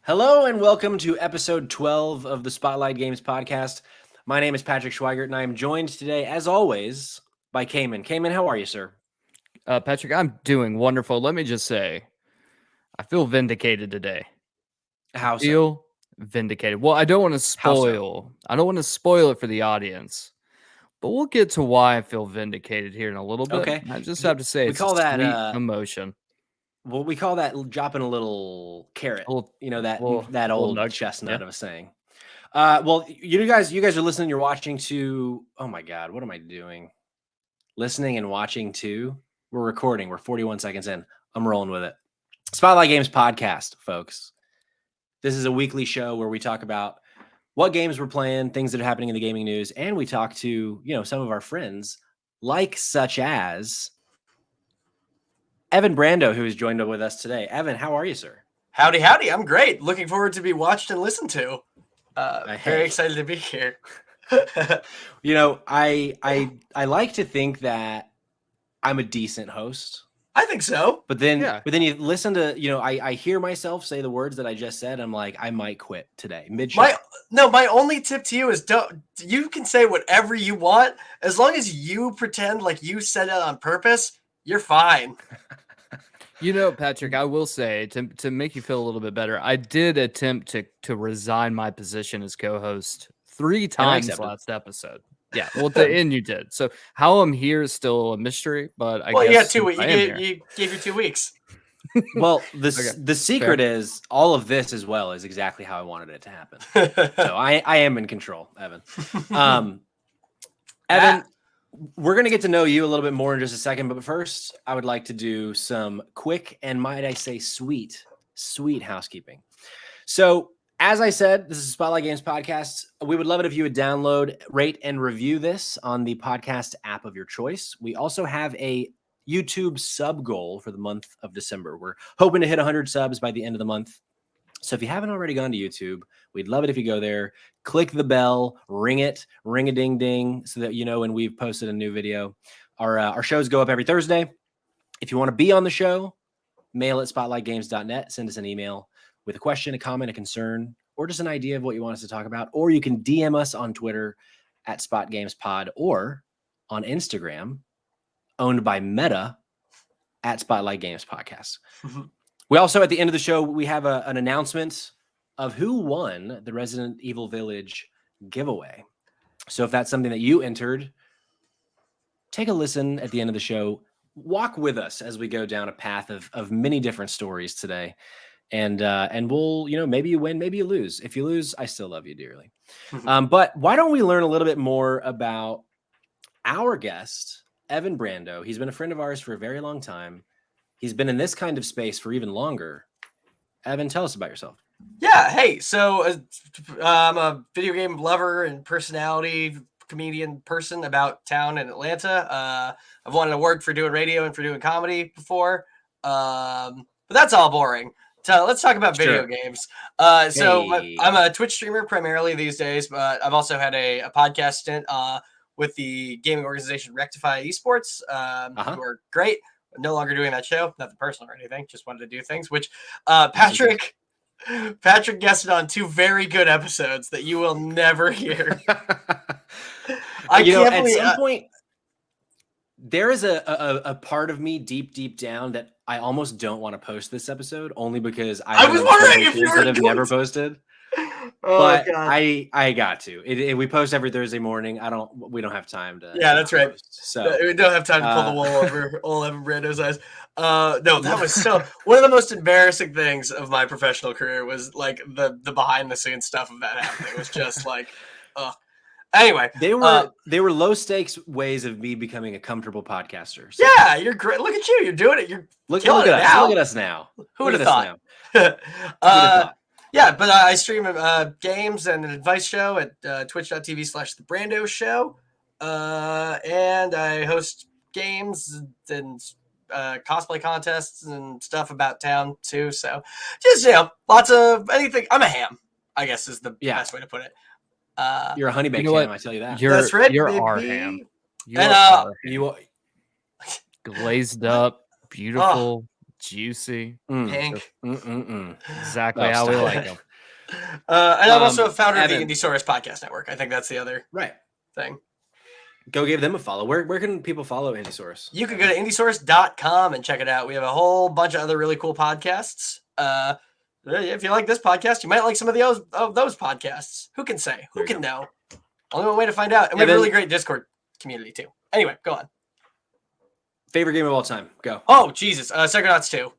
Hello and welcome to episode 12 of the Spotlight Games podcast. My name is Patrick Schweigert and I am joined today, as always, by Cayman. Cayman, how are you, sir? Patrick, I'm doing wonderful. Let me just say, I feel vindicated today. How so? Feel vindicated. Well, I don't want to How so? spoil. I don't want to spoil it for the audience, but we'll get to why I feel vindicated here in a little bit. Okay. I just have to say, We it's a call that sweet emotion. we call that dropping a little carrot. A little, You know that little, that little old nugget. chestnut Yeah. of a saying. Well, you guys are listening, you're watching to oh my god, what am I doing? Listening and watching to. We're recording. We're 41 seconds in. I'm rolling with it. Spotlight Games podcast, folks. This is a weekly show where we talk about what games we're playing, things that are happening in the gaming news, and we talk to, some of our friends, like such as Evan Brando, who is joined with us today. Evan, how are you, sir? Howdy, howdy. I'm great. Looking forward to be watched and listened to. Hey. Very excited to be here. I like to think that I'm a decent host. I think so. But then you listen to, I hear myself say the words that I just said. I'm like, I might quit today. Mid-show. My only tip to you is you can say whatever you want. As long as you pretend like you said it on purpose, you're fine. Patrick, I will say, to make you feel a little bit better, I did attempt to resign my position as co-host 3 times last episode. Yeah, well, at the end you did. So how I'm here is still a mystery, but I guess you got 2 weeks. You gave you 2 weeks. Well, the secret is all of this as well is exactly how I wanted it to happen. So I am in control, Evan. Evan, we're going to get to know you a little bit more in just a second, but first I would like to do some quick and, might I say, sweet housekeeping. So as I said, this is Spotlight Games podcast. We would love it if you would download, rate, and review this on the podcast app of your choice. We also have a YouTube sub goal for the month of December. We're hoping to hit 100 subs by the end of the month. So if you haven't already gone to YouTube, we'd love it if you go there, click the bell, ring a ding ding, so that you know when we've posted a new video. Our shows go up every Thursday. If you want to be on the show, mail at spotlightgames.net. Send us an email with a question, a comment, a concern, or just an idea of what you want us to talk about. Or you can DM us on Twitter at SpotGamesPod or on Instagram, owned by Meta, at Spotlight Games Podcast. We also, at the end of the show, we have an announcement of who won the Resident Evil Village giveaway. So if that's something that you entered, take a listen at the end of the show. Walk with us as we go down a path of many different stories today. And we'll, maybe you win, maybe you lose. If you lose, I still love you dearly. But why don't we learn a little bit more about our guest, Evan Brando? He's been a friend of ours for a very long time. He's been in this kind of space for even longer. Evan, tell us about yourself. Yeah. Hey, so I'm a video game lover and personality comedian person about town in Atlanta. I've wanted to work for doing radio and for doing comedy before. But that's all boring. So let's talk about video games. So I'm a Twitch streamer primarily these days, but I've also had a podcast stint with the gaming organization Rectify Esports, who are great. I'm no longer doing that show, nothing personal or anything. Just wanted to do things, which Patrick guested on 2 very good episodes that you will never hear. At some point, there is a part of me deep down that I almost don't want to post this episode, only because I was wondering if you were have never posted. But God. I got to. We post every Thursday morning. We don't have time to. Yeah, that's right. So we don't have time to pull the wool over old Evan Brando's eyes. No, that was one of the most embarrassing things of my professional career was like the behind the scenes stuff of that happening. It was just like, Anyway, they were low stakes ways of me becoming a comfortable podcaster. So. Yeah, you're great. Look at you. You're doing it. You're look at us. Look at us now. Who would have thought? Yeah, but I stream games and an advice show at twitch.tv/The Brando Show. And I host games and cosplay contests and stuff about town too. So just, lots of anything. I'm a ham, I guess is the best way to put it. You're a honey baked ham, I tell you that. That's right, you're baby. Our ham. You are glazed up, beautiful, juicy, pink. exactly how we like them. And I'm also a founder Evan, of the Indiesaurus Podcast Network. I think that's the other thing. Go give them a follow. Where can people follow Indiesaurus? You can go to indiesaurus.com and check it out. We have a whole bunch of other really cool podcasts. If you like this podcast, you might like some of those podcasts. Who can say? Who can know? Only one way to find out. And we have a really great Discord community too. Anyway, go on. Favorite game of all time? Go. Oh, Jesus. Psychonauts 2.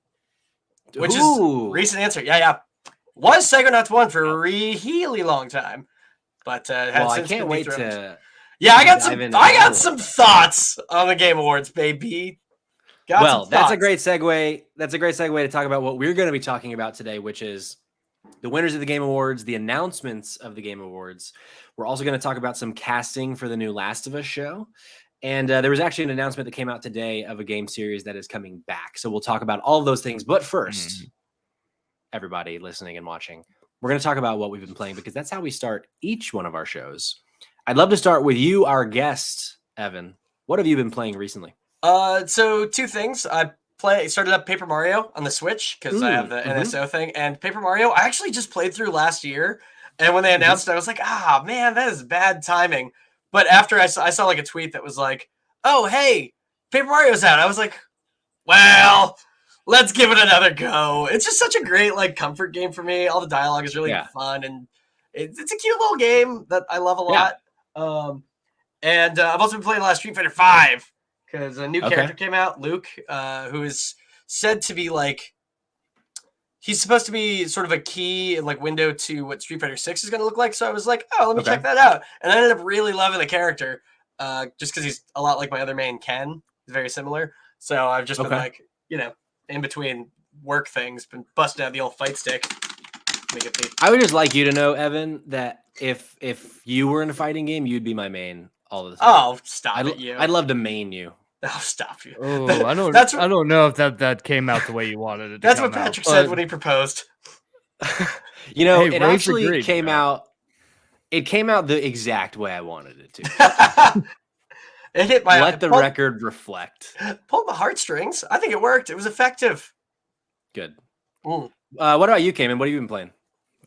Which is recent answer. Yeah. Was Psychonauts 1 for a really long time. But I can't wait to... Yeah, I got some thoughts on the Game Awards, baby. That's a great segue. That's a great segue to talk about what we're going to be talking about today, which is the winners of the Game Awards, the announcements of the Game Awards. We're also going to talk about some casting for the new Last of Us show. And there was actually an announcement that came out today of a game series that is coming back. So we'll talk about all of those things. But first, everybody listening and watching, we're going to talk about what we've been playing because that's how we start each one of our shows. I'd love to start with you, our guest, Evan. What have you been playing recently? So two things. I started up Paper Mario on the Switch because I have the NSO thing. And Paper Mario, I actually just played through last year. And when they announced it, I was like, man, that is bad timing. But after I saw like a tweet that was like, oh, hey, Paper Mario's out. I was like, well, let's give it another go. It's just such a great like comfort game for me. All the dialogue is really fun. And it's a cute little game that I love a lot. And I've also been playing a lot of Street Fighter 5 because a new character came out, Luke, who is said to be like, he's supposed to be sort of a key and like window to what Street Fighter 6 is going to look like. So I was like, let me check that out. And I ended up really loving the character just because he's a lot like my other main, Ken. He's very similar. So I've just been like, in between work things, been busting out the old fight stick. I would just like you to know, Evan, that if you were in a fighting game, you'd be my main all the time. Oh, stop it, you. I'd love to main you. Oh, stop you. Oh, I don't know if that came out the way you wanted it to That's what Patrick said when he proposed. It actually came out. It came out the exact way I wanted it to. It hit my... Let the record reflect. Pulled the heartstrings. I think it worked. It was effective. Good. What about you, Cayman? What have you been playing?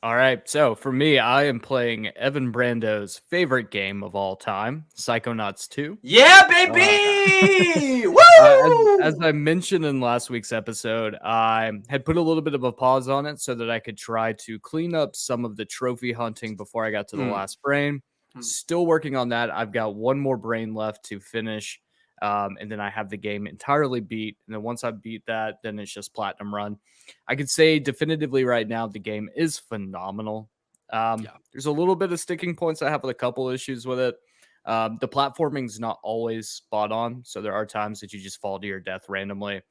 All right, so for me, I am playing Evan Brando's favorite game of all time, Psychonauts 2. Yeah, baby! Woo! As I mentioned in last week's episode, I had put a little bit of a pause on it so that I could try to clean up some of the trophy hunting before I got to the last brain. Still working on that. I've got one more brain left to finish, and then I have the game entirely beat. And then once I beat that, then it's just platinum run. I could say definitively right now the game is phenomenal. There's a little bit of sticking points. I have a couple issues with it. The platforming's not always spot on, so there are times that you just fall to your death randomly.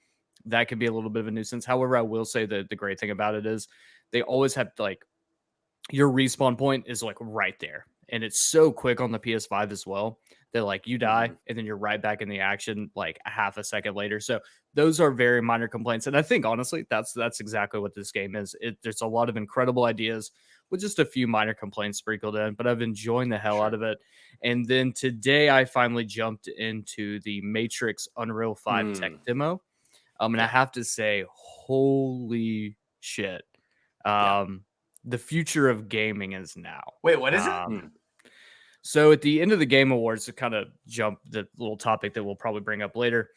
That can be a little bit of a nuisance. However, I will say that the great thing about it is they always have like your respawn point is like right there. And it's so quick on the PS5 as well that like you die and then you're right back in the action like a half a second later. So those are very minor complaints. And I think honestly, that's exactly what this game is. There's a lot of incredible ideas with just a few minor complaints sprinkled in, but I've enjoyed the hell out of it. And then today I finally jumped into the Matrix Unreal 5 tech demo. And I have to say, holy shit. The future of gaming is now. Wait, what is it? So at the end of the Game Awards, to kind of jump the little topic that we'll probably bring up later,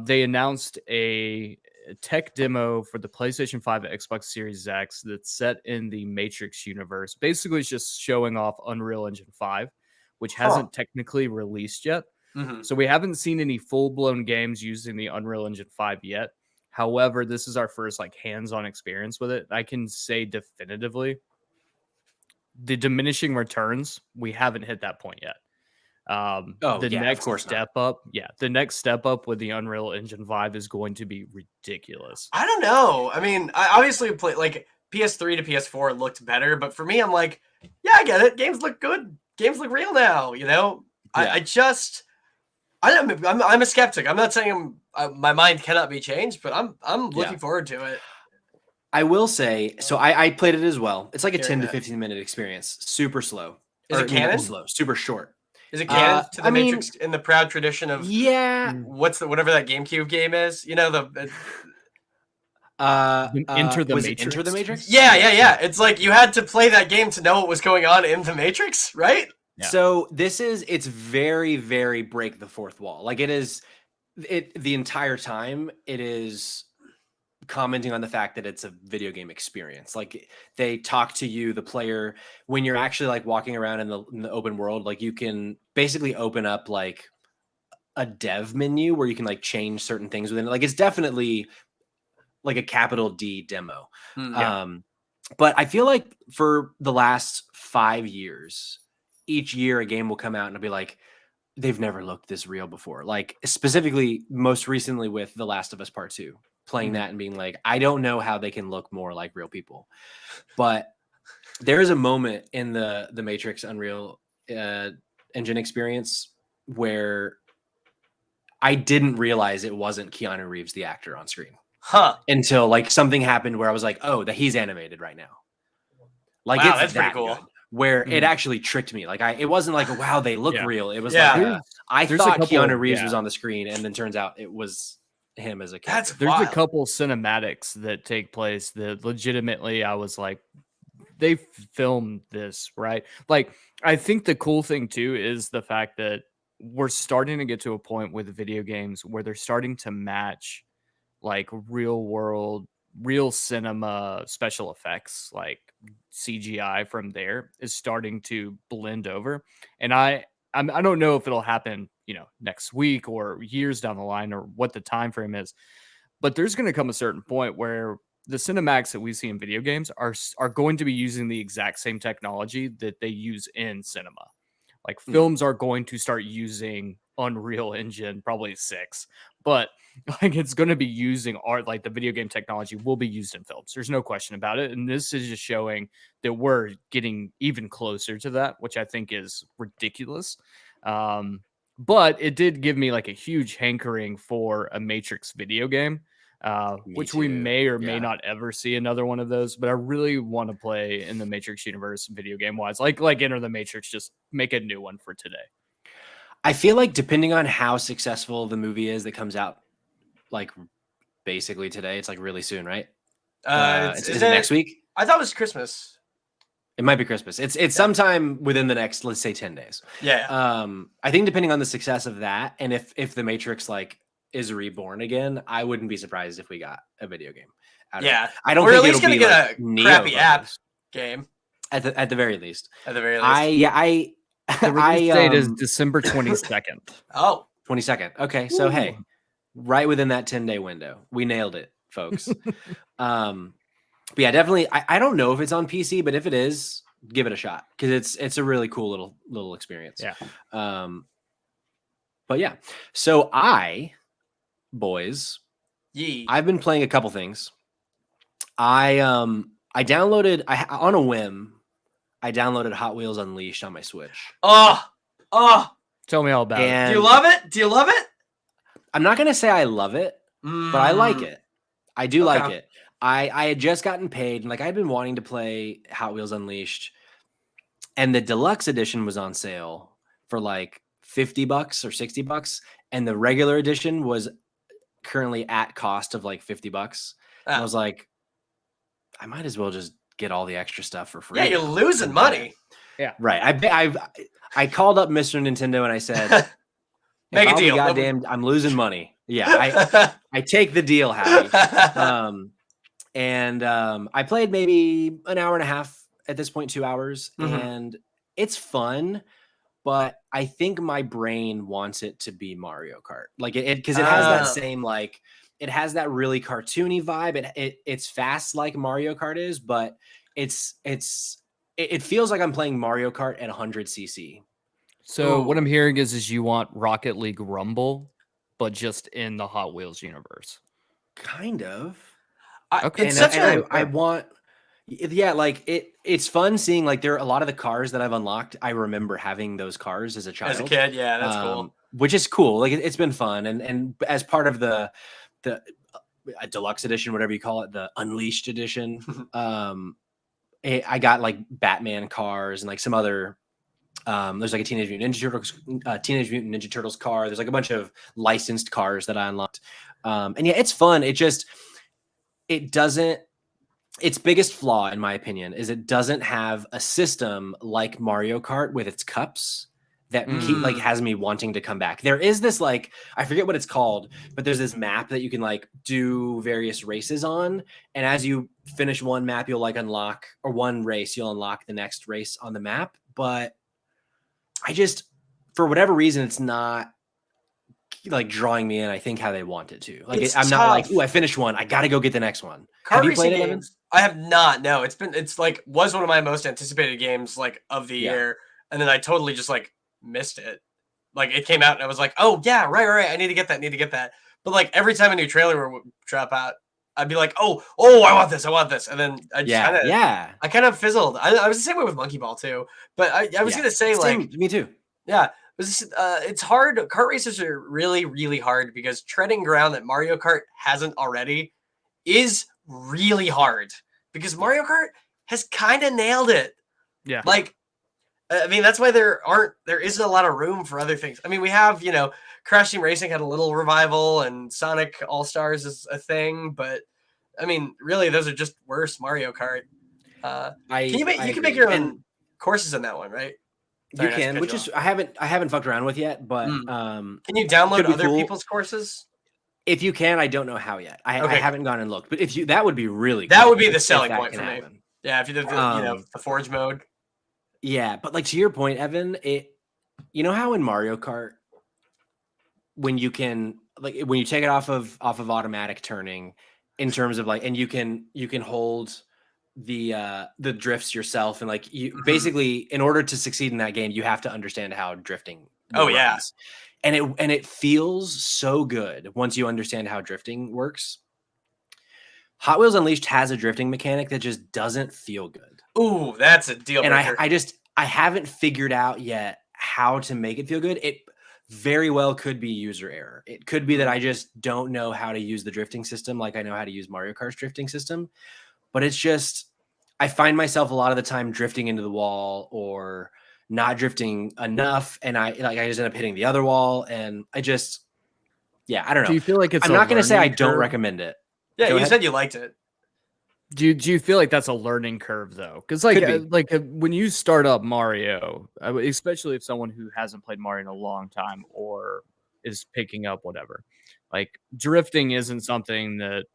they announced a tech demo for the PlayStation 5 and Xbox Series X that's set in the Matrix universe. Basically, it's just showing off Unreal Engine 5, which hasn't technically released yet. So we haven't seen any full-blown games using the Unreal Engine 5 yet. However, this is our first like hands-on experience with it. I can say definitively the diminishing returns, we haven't hit that point yet. The next step up with the Unreal Engine 5 is going to be ridiculous. I don't know. I mean, I obviously play like PS3 to PS4 looked better, but for me, I'm like, yeah, I get it. Games look good. Games look real now. I'm a skeptic. I'm not saying my mind cannot be changed, but I'm looking forward to it. I will say, so I played it as well. It's like a 10 to 15 minute experience. Super slow. Is it canon? Slow, super short. Is it canon to the Matrix in the proud tradition of whatever that GameCube game is? Enter the was Matrix? it Enter the Matrix? Yeah. It's like you had to play that game to know what was going on in the Matrix, right? Yeah. So it's very, very break the fourth wall. Like the entire time it is commenting on the fact that it's a video game experience. Like they talk to you, the player, when you're actually like walking around in the open world, like you can basically open up like a dev menu where you can like change certain things within it. Like it's definitely like a capital D demo. But I feel like for the last 5 years, each year a game will come out and it'll be like, they've never looked this real before. Like specifically, most recently with The Last of Us Part 2, playing that and being like, I don't know how they can look more like real people. But there is a moment in the Matrix Unreal Engine experience where I didn't realize it wasn't Keanu Reeves, the actor on screen. Until like something happened where I was like, oh, that he's animated right now. Like wow, it's that's pretty that cool. good. Where it actually tricked me. Like it wasn't like, wow, they look real. It was like I there's thought a couple, Keanu Reeves was on the screen, and then turns out it was him as a character. There's a couple cinematics that take place that legitimately I was like, they filmed this, right? Like I think the cool thing too is the fact that we're starting to get to a point with video games where they're starting to match like real world, real cinema special effects, like CGI from there is starting to blend over. And I don't know if it'll happen, next week or years down the line or what the time frame is, but there's going to come a certain point where the cinematics that we see in video games are going to be using the exact same technology that they use in cinema. Like films are going to start using Unreal Engine, probably 6, but like it's going to be using art, like the video game technology will be used in films. There's no question about it. And this is just showing that we're getting even closer to that, which I think is ridiculous. But it did give me like a huge hankering for a Matrix video game, which we may or may not ever see another one of those. But I really want to play in the Matrix universe video game wise, like Enter the Matrix, just make a new one for today. I feel like depending on how successful the movie is that comes out, like basically today, it's like really soon, right? Is it next week? I thought it was Christmas. It might be Christmas. It's sometime within the next, let's say, 10 days. Yeah. I think depending on the success of that, and if the Matrix like is reborn again, I wouldn't be surprised if we got a video game out of it. I don't We're think at least it'll gonna be get like a crappy app game. At the very least. At the very least. The release date is December 22nd. Oh. 22nd. Okay, so hey, right within that 10-day window. We nailed it, folks. But yeah, definitely. I don't know if it's on PC, but if it is, give it a shot because it's a really cool little experience. Yeah. But yeah, so boys, I've been playing a couple things. I downloaded on a whim. I downloaded Hot Wheels Unleashed on my Switch. Oh. Tell me all about it. Do you love it? Do you love it? I'm not gonna say I love it, but I like it. I do like it. I had just gotten paid, and like I had been wanting to play Hot Wheels Unleashed, and the deluxe edition was on sale for like $50 or $60, and the regular edition was currently at cost of like $50. And I was like, I might as well just get all the extra stuff for free. Yeah, you're losing money. Yeah, right. I called up Mr. Nintendo and I said, make a deal. Goddamn, I'm losing money. Yeah, I take the deal, Howie. I played maybe an hour and a half at this point, 2 hours, and it's fun. But I think my brain wants it to be Mario Kart, like because it has that same like it has that really cartoony vibe. It's fast like Mario Kart is, but it feels like I'm playing Mario Kart at 100cc. So what I'm hearing is you want Rocket League Rumble, but just in the Hot Wheels universe. Kind of. Okay. I want. Yeah, like it's fun seeing like there are a lot of the cars that I've unlocked. I remember having those cars as a child. As a kid, yeah, that's cool. Which is cool. Like it's been fun, and as part of the deluxe edition, whatever you call it, the Unleashed edition, I got like Batman cars and like some other. There's like a Teenage Mutant Ninja Turtles car. There's like a bunch of licensed cars that I unlocked, and yeah, it's fun. it doesn't. Its biggest flaw, in my opinion, is it doesn't have a system like Mario Kart with its cups that has me wanting to come back. There is this I forget what it's called, but there's this map that you can do various races on, and as you finish one map, you'll unlock, or one race, you'll unlock the next race on the map. But I just, for whatever reason, it's not drawing me in. I think how they want it to. I'm not ooh, I finished one, I gotta go get the next one. Have you played it, Evan? I have not. No, it's was one of my most anticipated games of the year, and then I totally just missed it. It came out and I was like, oh yeah, right. I need to get that. But every time a new trailer would drop out, I'd be like, oh, I want this, and then I just I kind of fizzled. I was the same way with Monkey Ball too. But I was gonna say me too. Yeah. It's hard. Kart races are really, really hard because treading ground that Mario Kart hasn't already is really hard, because Mario Kart has kind of nailed it. Yeah. I mean, that's why there isn't a lot of room for other things. I mean, we have, Crash Team Racing had a little revival, and Sonic All-Stars is a thing, but I mean, really, those are just worse Mario Kart. You can make your own courses in that one, right? You can, which is I haven't fucked around with yet, but can you download other people's courses? If you can, I don't know how yet. I haven't gone and looked, but that would be really that cool would be the selling point for me. Yeah, if you did the Forge mode. Yeah, but to your point, Evan, how in Mario Kart, when you can when you take it off of automatic turning, in terms of and you can hold the drifts yourself, and you basically, in order to succeed in that game, you have to understand how drifting runs. And it feels so good once you understand how drifting works. Hot Wheels Unleashed has a drifting mechanic that just doesn't feel good. Ooh, that's a deal breaker. And I haven't figured out yet how to make it feel good. It very well could be user error. It could be that I just don't know how to use the drifting system like I know how to use Mario Kart's drifting system. But it's just, I find myself a lot of the time drifting into the wall or not drifting enough, and I just end up hitting the other wall, and I just, I don't know. Do you feel like it's? I'm not going to say I don't recommend it. Yeah, you said you liked it. Do you feel like that's a learning curve though? Because when you start up Mario, especially if someone who hasn't played Mario in a long time or is picking up whatever, drifting isn't something that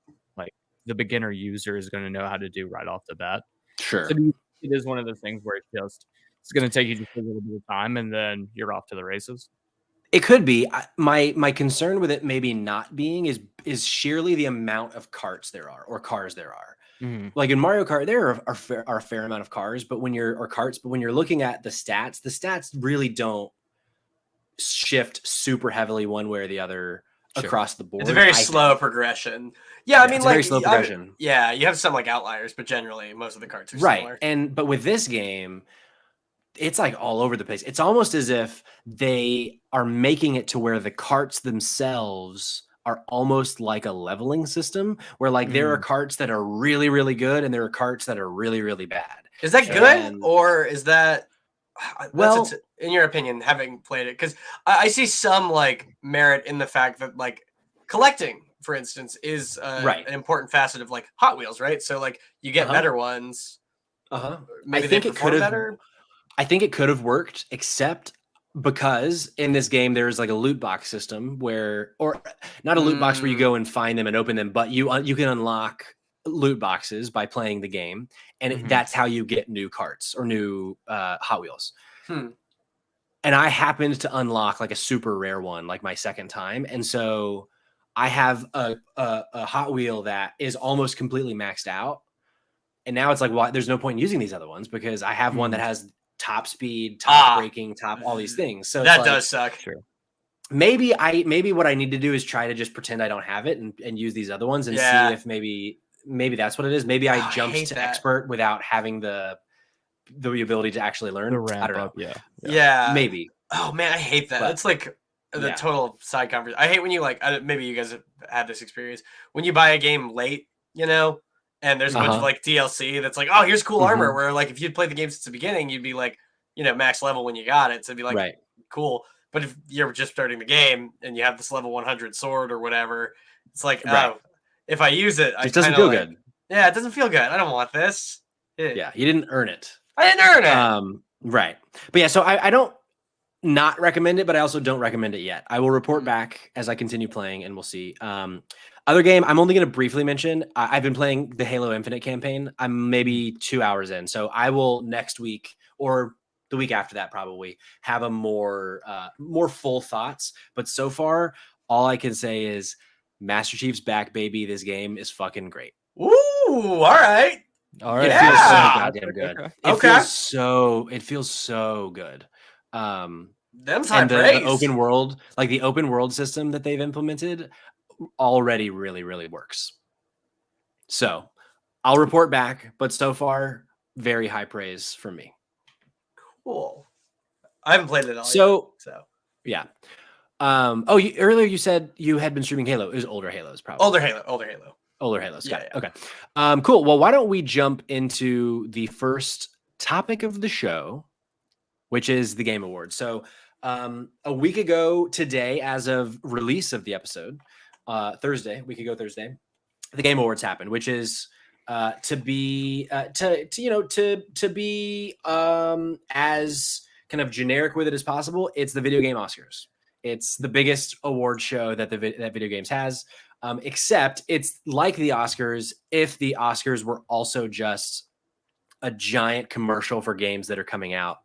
the beginner user is going to know how to do right off the bat. Sure, so it is one of the things where it's going to take you just a little bit of time, and then you're off to the races. It could be. My concern with it maybe not being is sheerly the amount of carts there are, or cars there are. Mm-hmm. In Mario Kart, there are a fair amount of cars, but when you're looking at the stats really don't shift super heavily one way or the other across the board. It's a very slow progression. Yeah, I mean, it's a very slow progression. You have some outliers, but generally most of the carts are similar. But with this game, it's all over the place. It's almost as if they are making it to where the carts themselves are almost like a leveling system, where there are carts that are really, really good, and there are carts that are really, really bad. Is that good, or is that, well, in your opinion, having played it? Because I see some merit in the fact that collecting, for instance, is an important facet of Hot Wheels, right? So you get better ones. Maybe they perform better. I think it could have worked, except because in this game there's a loot box system or not a loot box where you go and find them and open them, but you can unlock loot boxes by playing the game, and that's how you get new carts or new Hot Wheels. And I happened to unlock a super rare one my second time, and so I have a Hot Wheel that is almost completely maxed out, and now it's well, there's no point in using these other ones because I have one that has top speed, top braking, top all these things. So that does suck. Sure. Maybe what I need to do is try to just pretend I don't have it and use these other ones and see if maybe that's what it is. Maybe I jumped to expert without having the ability to actually learn. I don't know. Yeah. Maybe. Oh man, I hate that. It's the total side conversation. I hate when you maybe you guys have had this experience when you buy a game late, and there's a bunch of DLC that's oh, here's cool armor, where if you'd played the game since the beginning, you'd be max level when you got it. So it'd be cool. But if you're just starting the game and you have this level 100 sword or whatever, it's if I use it, it doesn't feel good. Yeah, it doesn't feel good. I don't want this. Yeah, you didn't earn it. I didn't earn it. Right. But yeah, so I don't not recommend it, but I also don't recommend it yet. I will report back as I continue playing, and we'll see. Other game I'm only going to briefly mention. I've been playing the Halo Infinite campaign. I'm maybe 2 hours in, so I will next week or the week after that probably have a more full thoughts. But so far, all I can say is Master Chief's back, baby. This game is fucking great. Ooh, all right. It feels so goddamn good. It feels so good. Them's high and praise. the open world, like the open world system that they've implemented, already really, really works. So I'll report back, but so far, very high praise from me. Cool. I haven't played it all. So yeah. Earlier you said you had been streaming Halo. It was older Halos, probably. Older Halos. Got it. Okay. Cool. Well, why don't we jump into the first topic of the show, which is the Game Awards. So a week ago today, as of release of the episode, Thursday, the Game Awards happened, which is to be as kind of generic with it as possible. It's the video game Oscars. It's the biggest award show that that video games has, except it's like the Oscars if the Oscars were also just a giant commercial for games that are coming out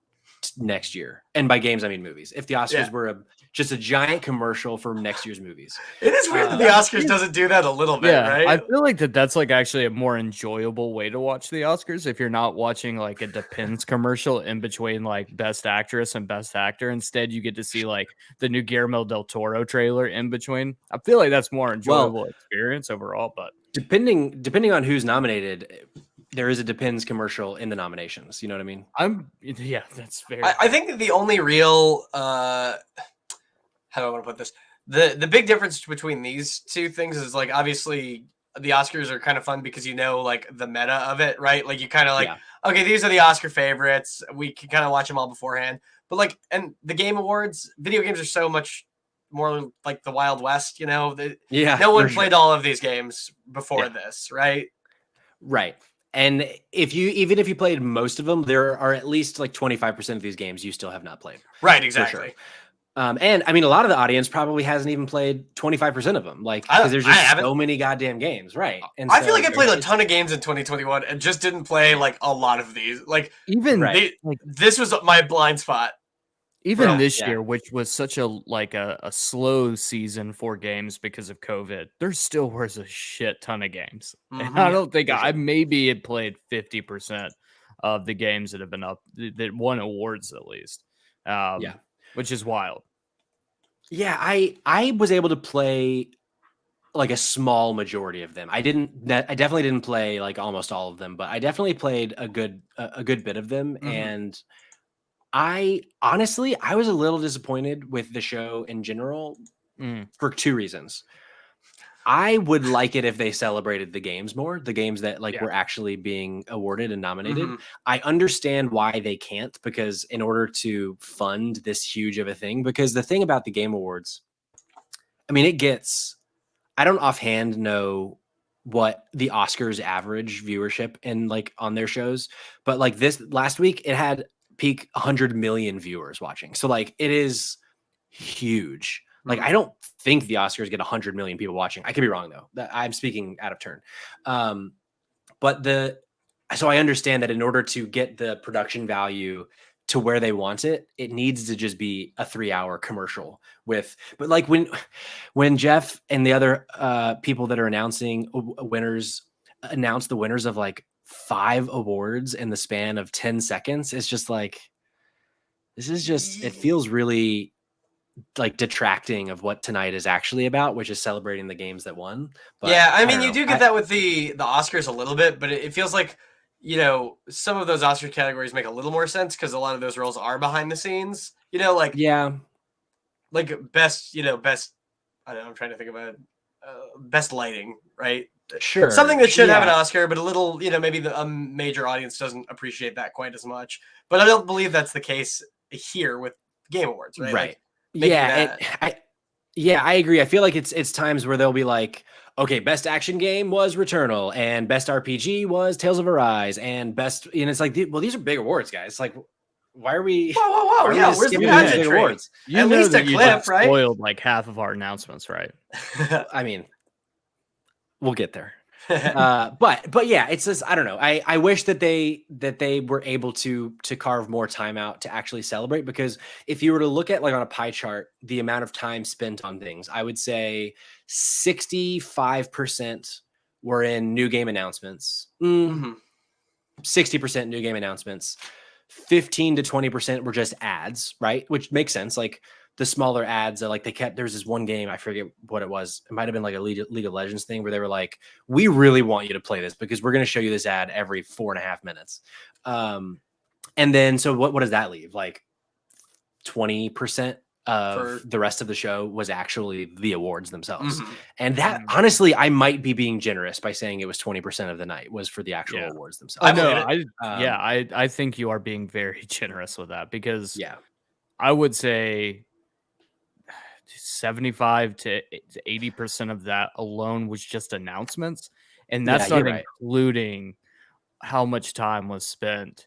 next year. And by games, I mean movies. If the Oscars were just a giant commercial for next year's movies. It is weird that the Oscars doesn't do that a little bit, right? I feel like that's like actually a more enjoyable way to watch the Oscars if you're not watching like a Depends commercial in between like Best Actress and Best Actor. Instead, you get to see like the new Guillermo del Toro trailer in between. I feel like that's more enjoyable experience overall, but depending on who's nominated, there is a Depends commercial in the nominations. You know what I mean? That's fair. I think that the only real how do I want to put this? The big difference between these two things is like obviously the Oscars are kind of fun because like the meta of it, right? Like you kind of okay, these are the Oscar favorites. We can kind of watch them all beforehand. But and the Game Awards, video games are so much more like the Wild West, no one played all of these games before this, right? Right. And even if you played most of them, there are at least like 25% of these games you still have not played. Right, exactly. Sure. And I mean, a lot of the audience probably hasn't even played 25% of them, because there's just so many goddamn games, right? And I feel like I played a ton of games in 2021 and just didn't play like a lot of these. This was my blind spot. Even this year, which was such a slow season for games because of COVID, there still was a shit ton of games. And I don't think I maybe had played 50% of the games that have been up that won awards at least. Which is wild. Yeah, I was able to play like a small majority of them. I definitely didn't play like almost all of them, but I definitely played a good bit of them. And I honestly was a little disappointed with the show in general for two reasons. I would like it if they celebrated the games more, the games that were actually being awarded and nominated. I understand why they can't, because in order to fund this huge of a thing, because the thing about the Game Awards, I mean, I don't offhand know what the Oscars average viewership in on their shows, but this last week it had peak 100 million viewers watching. So it is huge. I don't think the Oscars get 100 million people watching. I could be wrong though. I'm speaking out of turn. So I understand that in order to get the production value to where they want it, it needs to just be a 3-hour commercial but when Jeff and the other people that are announcing winners announce the winners of 5 awards in the span of 10 seconds, it's just it feels really detracting of what tonight is actually about, which is celebrating the games that won. But I mean, you do get that with the Oscars a little bit, but it feels like, some of those Oscar categories make a little more sense because a lot of those roles are behind the scenes, best, I don't know, I'm trying to think about best lighting, right? Sure. Something that should have an Oscar, but a little, maybe the major audience doesn't appreciate that quite as much. But I don't believe that's the case here with Game Awards, right? Right. Yeah, I agree. I feel like it's times where they'll be like, okay, best action game was Returnal, and best RPG was Tales of Arise, and best, and it's like, well, these are big awards, guys. Like, why are we? Whoa! Why are we Yeah, just where's the skipping these big pageantry? awards? You At know least that a you clip, just right? spoiled like half of our announcements, right? I mean, we'll get there. But yeah, it's just, I don't know. I wish that they were able to carve more time out to actually celebrate, because if you were to look at like on a pie chart the amount of time spent on things, I would say 65% were in new game announcements. 60% new game announcements. 15 to 20% were just ads, right? Which makes sense. Like the smaller ads are like, there's this one game, I forget what it was. It might've been like a League of Legends thing where they were like, we really want you to play this because we're going to show you this ad every 4.5 minutes. And then, so what does that leave? Like 20% of the rest of the show was actually the awards themselves. And that, honestly, I might be being generous by saying it was 20% of the night was for the actual awards themselves. I know. I think you are being very generous with that, because I would say 75 to 80% of that alone was just announcements. And that's not including how much time was spent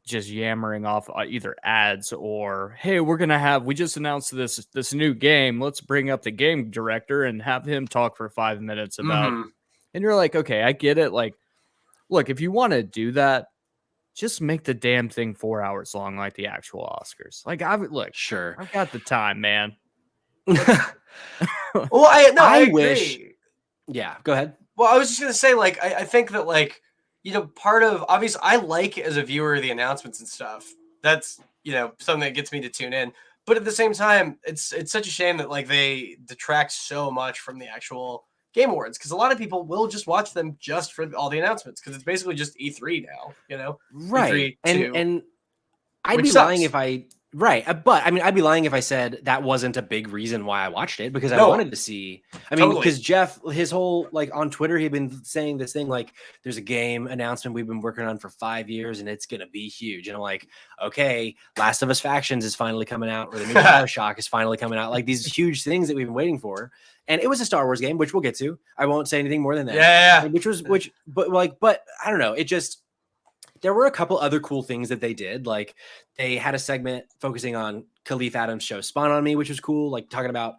just yammering off either ads or, hey, we just announced this new game. Let's bring up the game director and have him talk for 5 minutes about. And you're like, okay, I get it. Like, look, if you want to do that, just make the damn thing 4 hours long, like the actual Oscars. Like, I've got the time, man. Well, I wish. agree. Yeah, go ahead. Well, I was just gonna say, like, I think that, like, part of, obviously, I like as a viewer the announcements and stuff. That's something that gets me to tune in. But at the same time, it's such a shame that like they detract so much from the actual Game Awards, because a lot of people will just watch them just for all the announcements, because it's basically just E3 now. Right. E3 and I'd be sucks. lying if I but I mean, I'd be lying if I said that wasn't a big reason why I watched it, because I wanted to see. I mean, because Jeff, his whole like on Twitter, he'd been saying this thing like, "There's a game announcement we've been working on for 5 years, and it's gonna be huge." And I'm like, "Okay, Last of Us Factions is finally coming out, or the new BioShock is finally coming out." Like these huge things that we've been waiting for, and it was a Star Wars game, which we'll get to. I won't say anything more than that. Yeah. But I don't know. It just. There were a couple other cool things that they did. Like they had a segment focusing on Khalif Adams' show Spawn on Me, which was cool. Like talking about,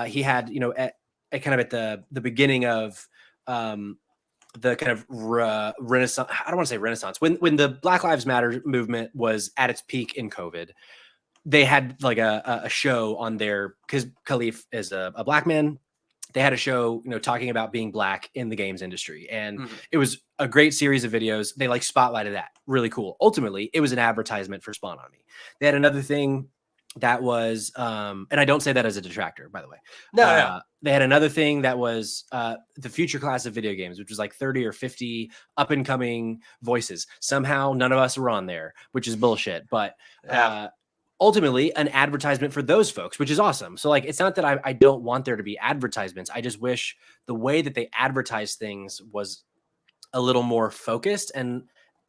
he had, at kind of at the beginning of the kind of renaissance. I don't want to say renaissance. When the Black Lives Matter movement was at its peak in COVID, they had like a show on there, because Khalif is a black man. They had a show, talking about being black in the games industry. And it was a great series of videos. They like spotlighted that. Really cool. Ultimately, it was an advertisement for Spawn on Me. They had another thing that was, and I don't say that as a detractor, by the way. No. They had another thing that was the future class of video games, which was like 30 or 50 up and coming voices. Somehow none of us were on there, which is bullshit. But ultimately an advertisement for those folks, which is awesome. So like, it's not that I don't want there to be advertisements. I just wish the way that they advertise things was a little more focused. And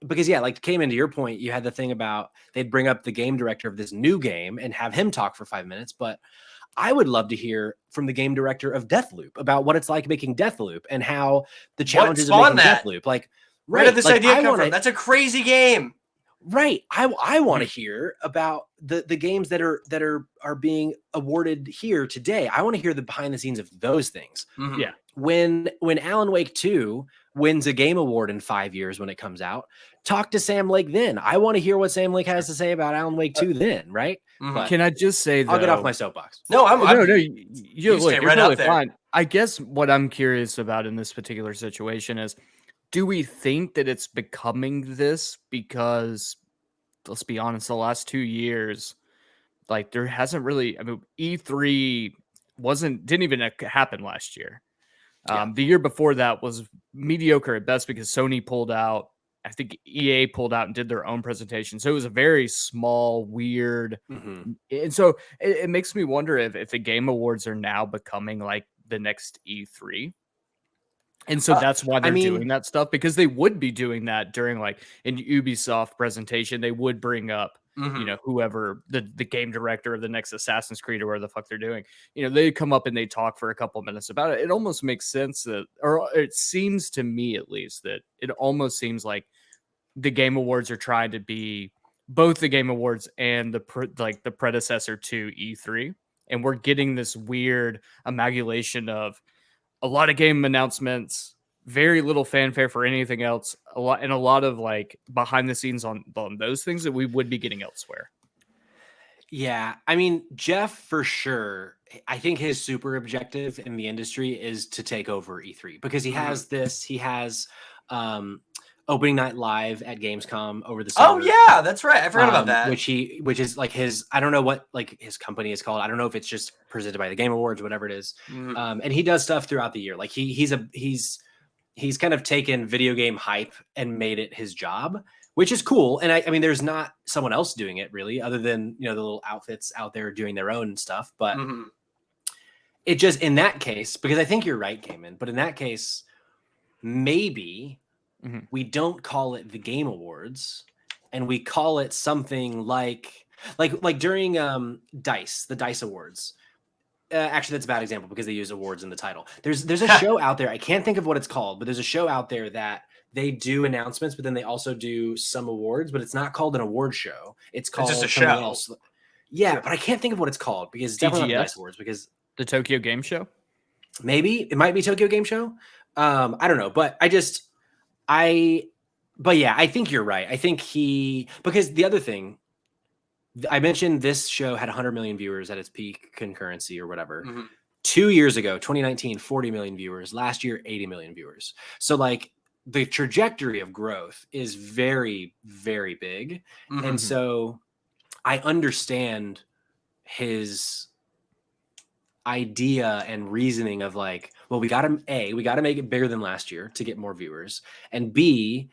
because like came into your point, you had the thing about they'd bring up the game director of this new game and have him talk for 5 minutes. But I would love to hear from the game director of Deathloop about what it's like making Deathloop and how the challenges of making Deathloop. Like, where did this idea come from? That's a crazy game. Right. I want to hear about the games that are being awarded here today. I want to hear the behind the scenes of those things. Yeah. When Alan Wake 2 wins a game award in 5 years when it comes out, talk to Sam Lake then. I want to hear what Sam Lake has to say about Alan Wake 2 then, right? But can I just say, though, I'll get off my soapbox. No, you're totally fine. I guess what I'm curious about in this particular situation is, do we think that it's becoming this because, let's be honest, the last 2 years, like there hasn't really, I mean, E3 didn't even happen last year. The year before that was mediocre at best because Sony pulled out. I think EA pulled out and did their own presentation. So it was a very small, weird. And so it makes me wonder if the Game Awards are now becoming like the next E3. And so that's why they're doing that stuff, because they would be doing that during like an Ubisoft presentation. They would bring up whoever the game director of the next Assassin's Creed or whatever the fuck they're doing, they come up and they talk for a couple minutes about it. It almost makes sense or it seems to me at least that it almost seems like the Game Awards are trying to be both the Game Awards and the predecessor to E3. And we're getting this weird amalgamation of a lot of game announcements, very little fanfare for anything else, a lot of like behind the scenes on those things that we would be getting elsewhere. Yeah, I mean, Jeff for sure. I think his super objective in the industry is to take over E3 because he has this. He has opening night live at Gamescom over the summer. Oh yeah, that's right. I forgot about that. Which is like his. I don't know what like his company is called. I don't know if it's just presented by the Game Awards, whatever it is. And he does stuff throughout the year. Like he's kind of taken video game hype and made it his job, which is cool. And I mean, there's not someone else doing it really, other than the little outfits out there doing their own stuff. But it just in that case, because I think you're right, Cayman. But in that case, maybe we don't call it the Game Awards, and we call it something like during the DICE Awards. Actually, that's a bad example because they use awards in the title. There's a show out there. I can't think of what it's called, but there's a show out there that they do announcements, but then they also do some awards, but it's not called an award show. It's called just a something show. else. Yeah, but I can't think of what it's called because it's definitely not the DICE Awards because the Tokyo Game Show. Maybe it might be Tokyo Game Show. I don't know, but I think you're right. I think because the other thing, I mentioned this show had 100 million viewers at its peak concurrency or whatever. 2 years ago, 2019, 40 million viewers. Last year, 80 million viewers. So like the trajectory of growth is very, very big. And so I understand his idea and reasoning of like, well, we got to make it bigger than last year to get more viewers. And B,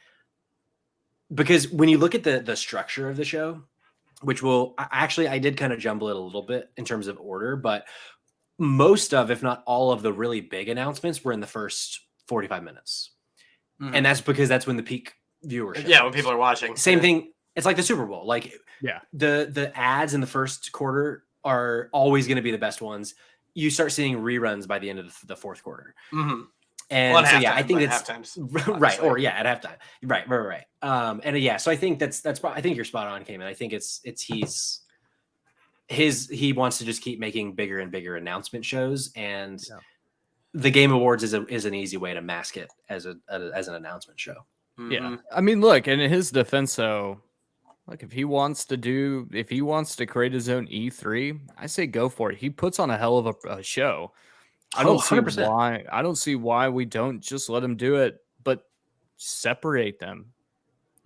because when you look at the structure of the show, which I did kind of jumble it a little bit in terms of order, but most of, if not all of the really big announcements were in the first 45 minutes. And that's because that's when the peak viewership. Yeah, when people are watching. Same thing. It's like the Super Bowl. Like the ads in the first quarter are always going to be the best ones. You start seeing reruns by the end of the fourth quarter. And so, I think it's right. Or at halftime. Right. And so I think I think you're spot on, Cayman. I think he wants to just keep making bigger and bigger announcement shows, and the Game Awards is an easy way to mask it as an announcement show. Yeah. I mean, look, and in his defense, though, like if he wants to create his own E3, I say go for it. He puts on a hell of a show. I don't see why we don't just let him do it, but separate them,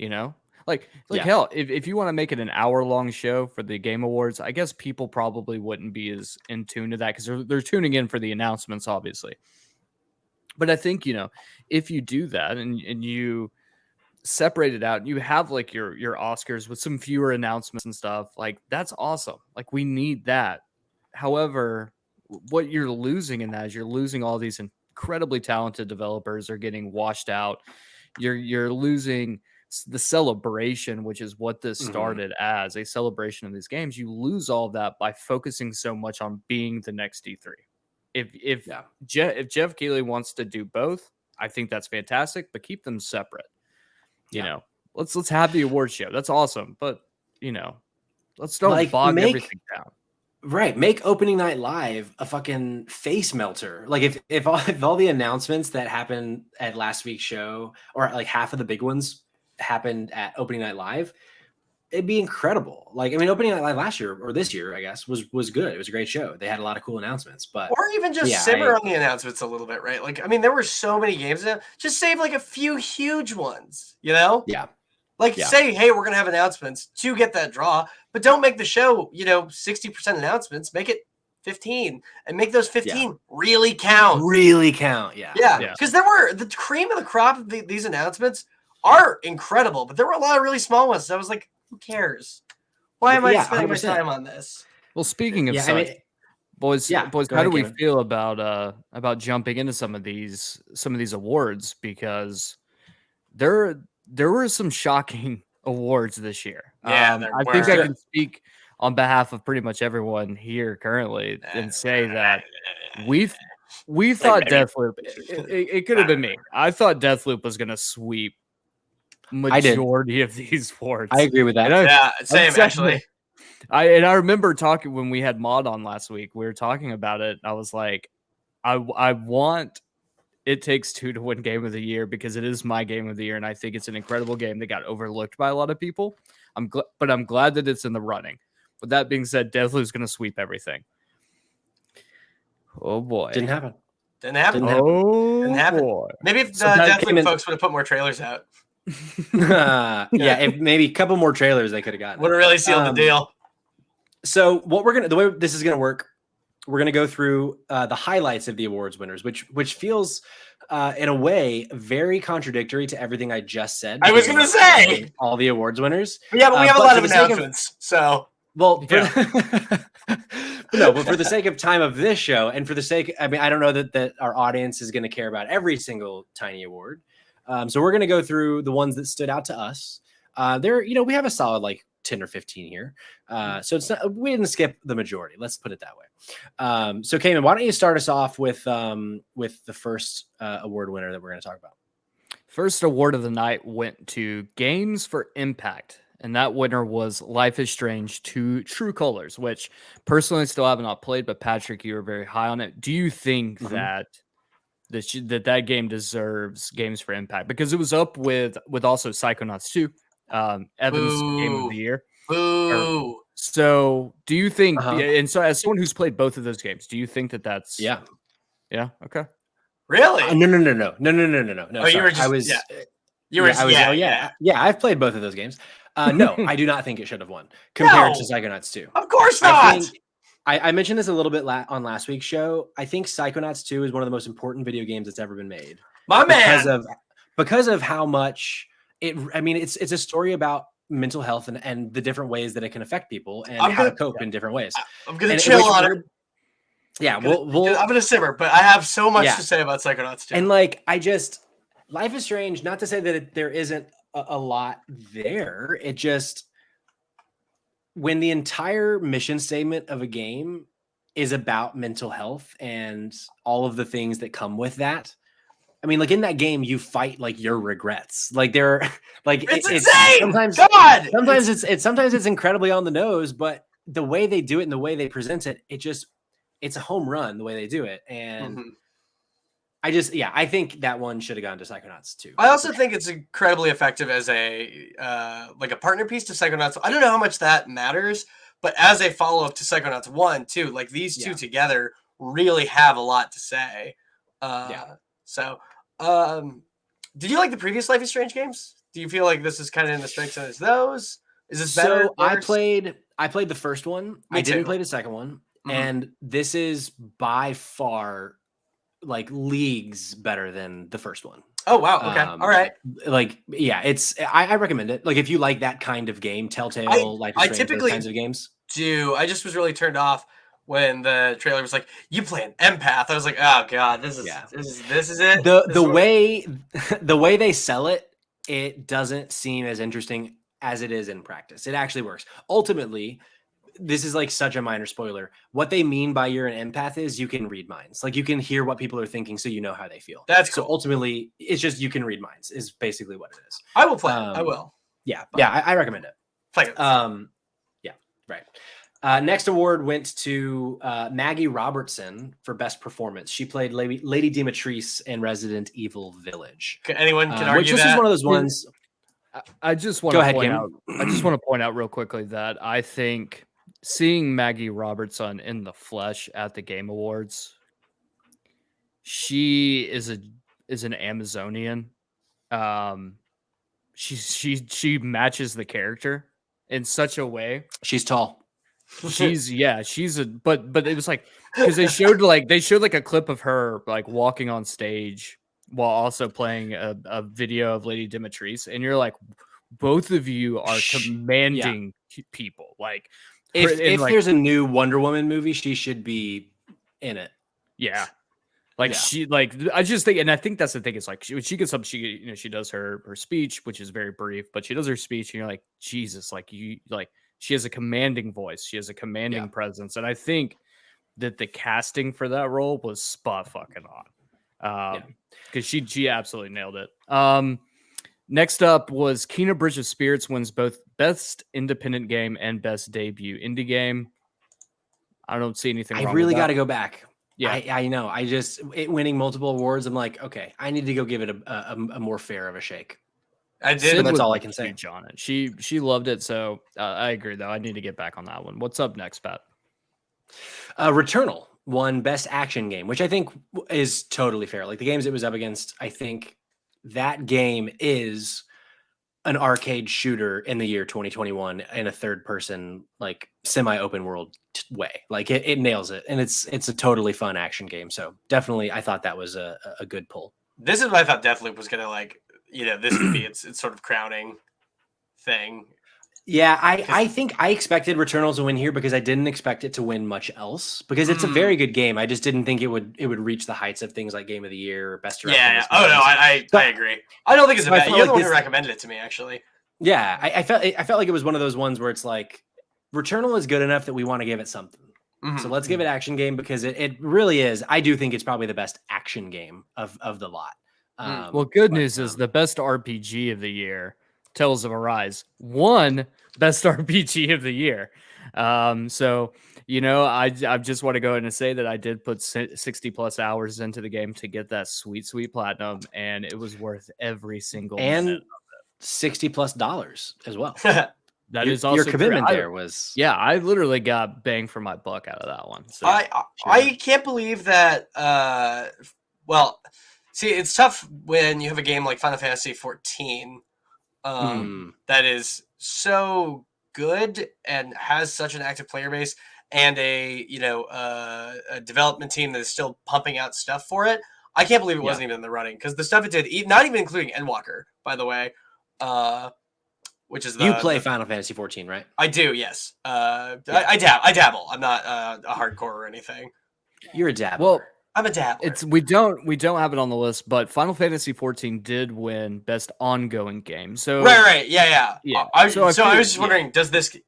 hell, if you want to make it an hour-long show for the Game Awards, I guess people probably wouldn't be as in tune to that because they're tuning in for the announcements, obviously. But I think, if you do that and you separate it out and you have like your Oscars with some fewer announcements and stuff, like that's awesome. Like we need that. However, what you're losing in that is you're losing all these incredibly talented developers are getting washed out. You're losing the celebration, which is what this started as, a celebration of these games. You lose all of that by focusing so much on being the next E3. If Jeff Keighley wants to do both, I think that's fantastic, but keep them separate. Let's have the award show. That's awesome, but let's don't bog everything down. Right, make opening night live a fucking face melter. Like if all the announcements that happened at last week's show, or like half of the big ones happened at opening night live, it'd be incredible. Like I mean, opening night live last year or this year, I guess, was good. It was a great show. They had a lot of cool announcements, but or even just simmer on the announcements a little bit, right? Like I mean, there were so many games. Just save like a few huge ones, Yeah. Say, hey, we're gonna have announcements to get that draw, but don't make the show, 60% announcements. Make it 15, and make those 15 really count. Yeah. Because there were the cream of the crop of these announcements are incredible, but there were a lot of really small ones. So I was like, who cares? Why am I spending 100%. My time on this? Well, speaking of boys, how do we feel about jumping into some of these awards? Because there were some shocking awards this year. Yeah, I think I can speak on behalf of pretty much everyone here currently and say that we thought Deathloop. It could have been me. I thought Deathloop was going to sweep majority of these awards. I agree with that. Yeah, same actually. I remember talking when we had Maud on last week. We were talking about it. I was like, I want It Takes Two to win Game of the Year because it is my Game of the Year, and I think it's an incredible game that got overlooked by a lot of people. But I'm glad that it's in the running. With that being said, Deathloop's going to sweep everything. Oh boy, Didn't happen. Oh Didn't happen. boy. Maybe if the Deathloop folks would have put more trailers out. Yeah, if maybe a couple more trailers they could have gotten. Would have really sealed the deal. So the way this is gonna work, we're gonna go through the highlights of the awards winners, which feels in a way very contradictory to everything I just said. I was gonna say all the awards winners. Yeah, but we have a lot of announcements. But for the sake of time of this show, and for the sake, I mean, I don't know that our audience is going to care about every single Tiny award. So we're going to go through the ones that stood out to us. We have a solid like 10 or 15 here. So we didn't skip the majority. Let's put it that way. So Cayman, why don't you start us off with the first award winner that we're going to talk about? First award of the night went to Games for Impact. And that winner was Life is Strange 2 True Colors, which personally still have not played, but Patrick, you were very high on it. Do you think that that game deserves Games for Impact? Because it was up with also Psychonauts 2, Evan's Game of the Year. So do you think, and so as someone who's played both of those games, do you think that's... Yeah, okay. Really? No. Oh, you were just... I've played both of those games. No, I do not think it should have won compared to Psychonauts 2. Of course not. I mentioned this a little bit on last week's show. I think Psychonauts 2 is one of the most important video games that's ever been made. Because of how much it's a story about mental health and the different ways that it can affect people and how to cope in different ways. I'm gonna chill on it. Yeah, I'm gonna simmer, but I have so much to say about Psychonauts 2. And Life is Strange, not to say that there isn't a lot there. It just, when the entire mission statement of a game is about mental health and all of the things that come with that. I mean, like in that game, you fight like your regrets. Like they're like it's insane. Sometimes it's incredibly on the nose, but the way they do it and the way they present it, it's a home run the way they do it. And I think that one should have gone to Psychonauts 2. I also think it's incredibly effective as a partner piece to Psychonauts. I don't know how much that matters, but as a follow-up to Psychonauts 1, too, like these two together really have a lot to say. So, did you like the previous Life is Strange games? Do you feel like this is kind of in the strengths as those? Is this better? So I played the first one. I didn't play the second one. And this is by far like leagues better than the first one. Oh wow. Okay. All right. I recommend it. Like if you like that kind of game, Telltale, Life is Strange, typically those kinds of games. I just was really turned off when the trailer was like, "You play an empath." I was like, "Oh god, this is it." The way they sell it, it doesn't seem as interesting as it is in practice. It actually works. Ultimately, this is like such a minor spoiler. What they mean by you're an empath is you can read minds. Like you can hear what people are thinking, so you know how they feel. That's cool. So ultimately, it's just you can read minds is basically what it is. I will play it. I will. Yeah, I recommend it. Play it. Yeah, right. Next award went to Maggie Robertson for best performance. She played Lady Dimitrescu in Resident Evil Village. Anyone can argue this is one of those ones. I just want to point out. I just want to point out real quickly that I think seeing Maggie Robertson in the flesh at the Game Awards, she is an Amazonian. She matches the character in such a way. She's tall. But it was like because they showed like a clip of her like walking on stage while also playing a video of Lady Dimitrescu, and you're like, both of you are commanding people. Like if there's a new Wonder Woman movie, she should be in it. Yeah. Like she, like I just think, and I think that's the thing. Is like she gets up, she does her speech, which is very brief, but she does her speech, and you're like, Jesus, like she has a commanding voice, she has a commanding presence, and I think that the casting for that role was spot fucking on, because she absolutely nailed it. Next up was Kena Bridge of Spirits wins both Best Independent Game and Best Debut Indie Game. I don't see anything wrong with that. I really got to go back. Yeah, I know. Winning multiple awards, I'm like, okay, I need to go give it a more fair of a shake. I did. Sid, that's all I can say. On it. She loved it, so I agree, though. I need to get back on that one. What's up next, Pat? Returnal won Best Action Game, which I think is totally fair. Like the games it was up against, I think that game is an arcade shooter in the year 2021 in a third person, like semi-open world way. Like it nails it. And it's a totally fun action game. So definitely, I thought that was a good pull. This is what I thought Deathloop was going to this would be its sort of crowning thing. Yeah, I think I expected Returnal to win here because I didn't expect it to win much else because it's a very good game. I just didn't think it would reach the heights of things like Game of the Year or Best Director. Yeah. Oh no, I agree. I don't think it's a bad. You're the one who recommended it to me, actually. Yeah, I felt like it was one of those ones where it's like Returnal is good enough that we want to give it something. So let's give it action game because it really is. I do think it's probably the best action game of the lot. Well, good news is the best RPG of the year, Tales of Arise, won Best RPG of the year. So, I just want to go ahead and say that I did put 60 plus hours into the game to get that sweet platinum, and it was worth every single minute. $60+ as well. That is also your commitment there was. Yeah, I literally got bang for my buck out of that one. So I can't believe that. Well, see, it's tough when you have a game like Final Fantasy 14 that is so good and has such an active player base and a development team that is still pumping out stuff for it. I can't believe it wasn't even in the running because the stuff it did, not even including Endwalker, by the way, which is you play Final Fantasy 14, right? I do, yes. I dabble. I'm not a hardcore or anything. You're a dabbler. Well, I'm a dabbler. We don't have it on the list, but Final Fantasy 14 did win Best Ongoing Game. So right, yeah. I was just wondering,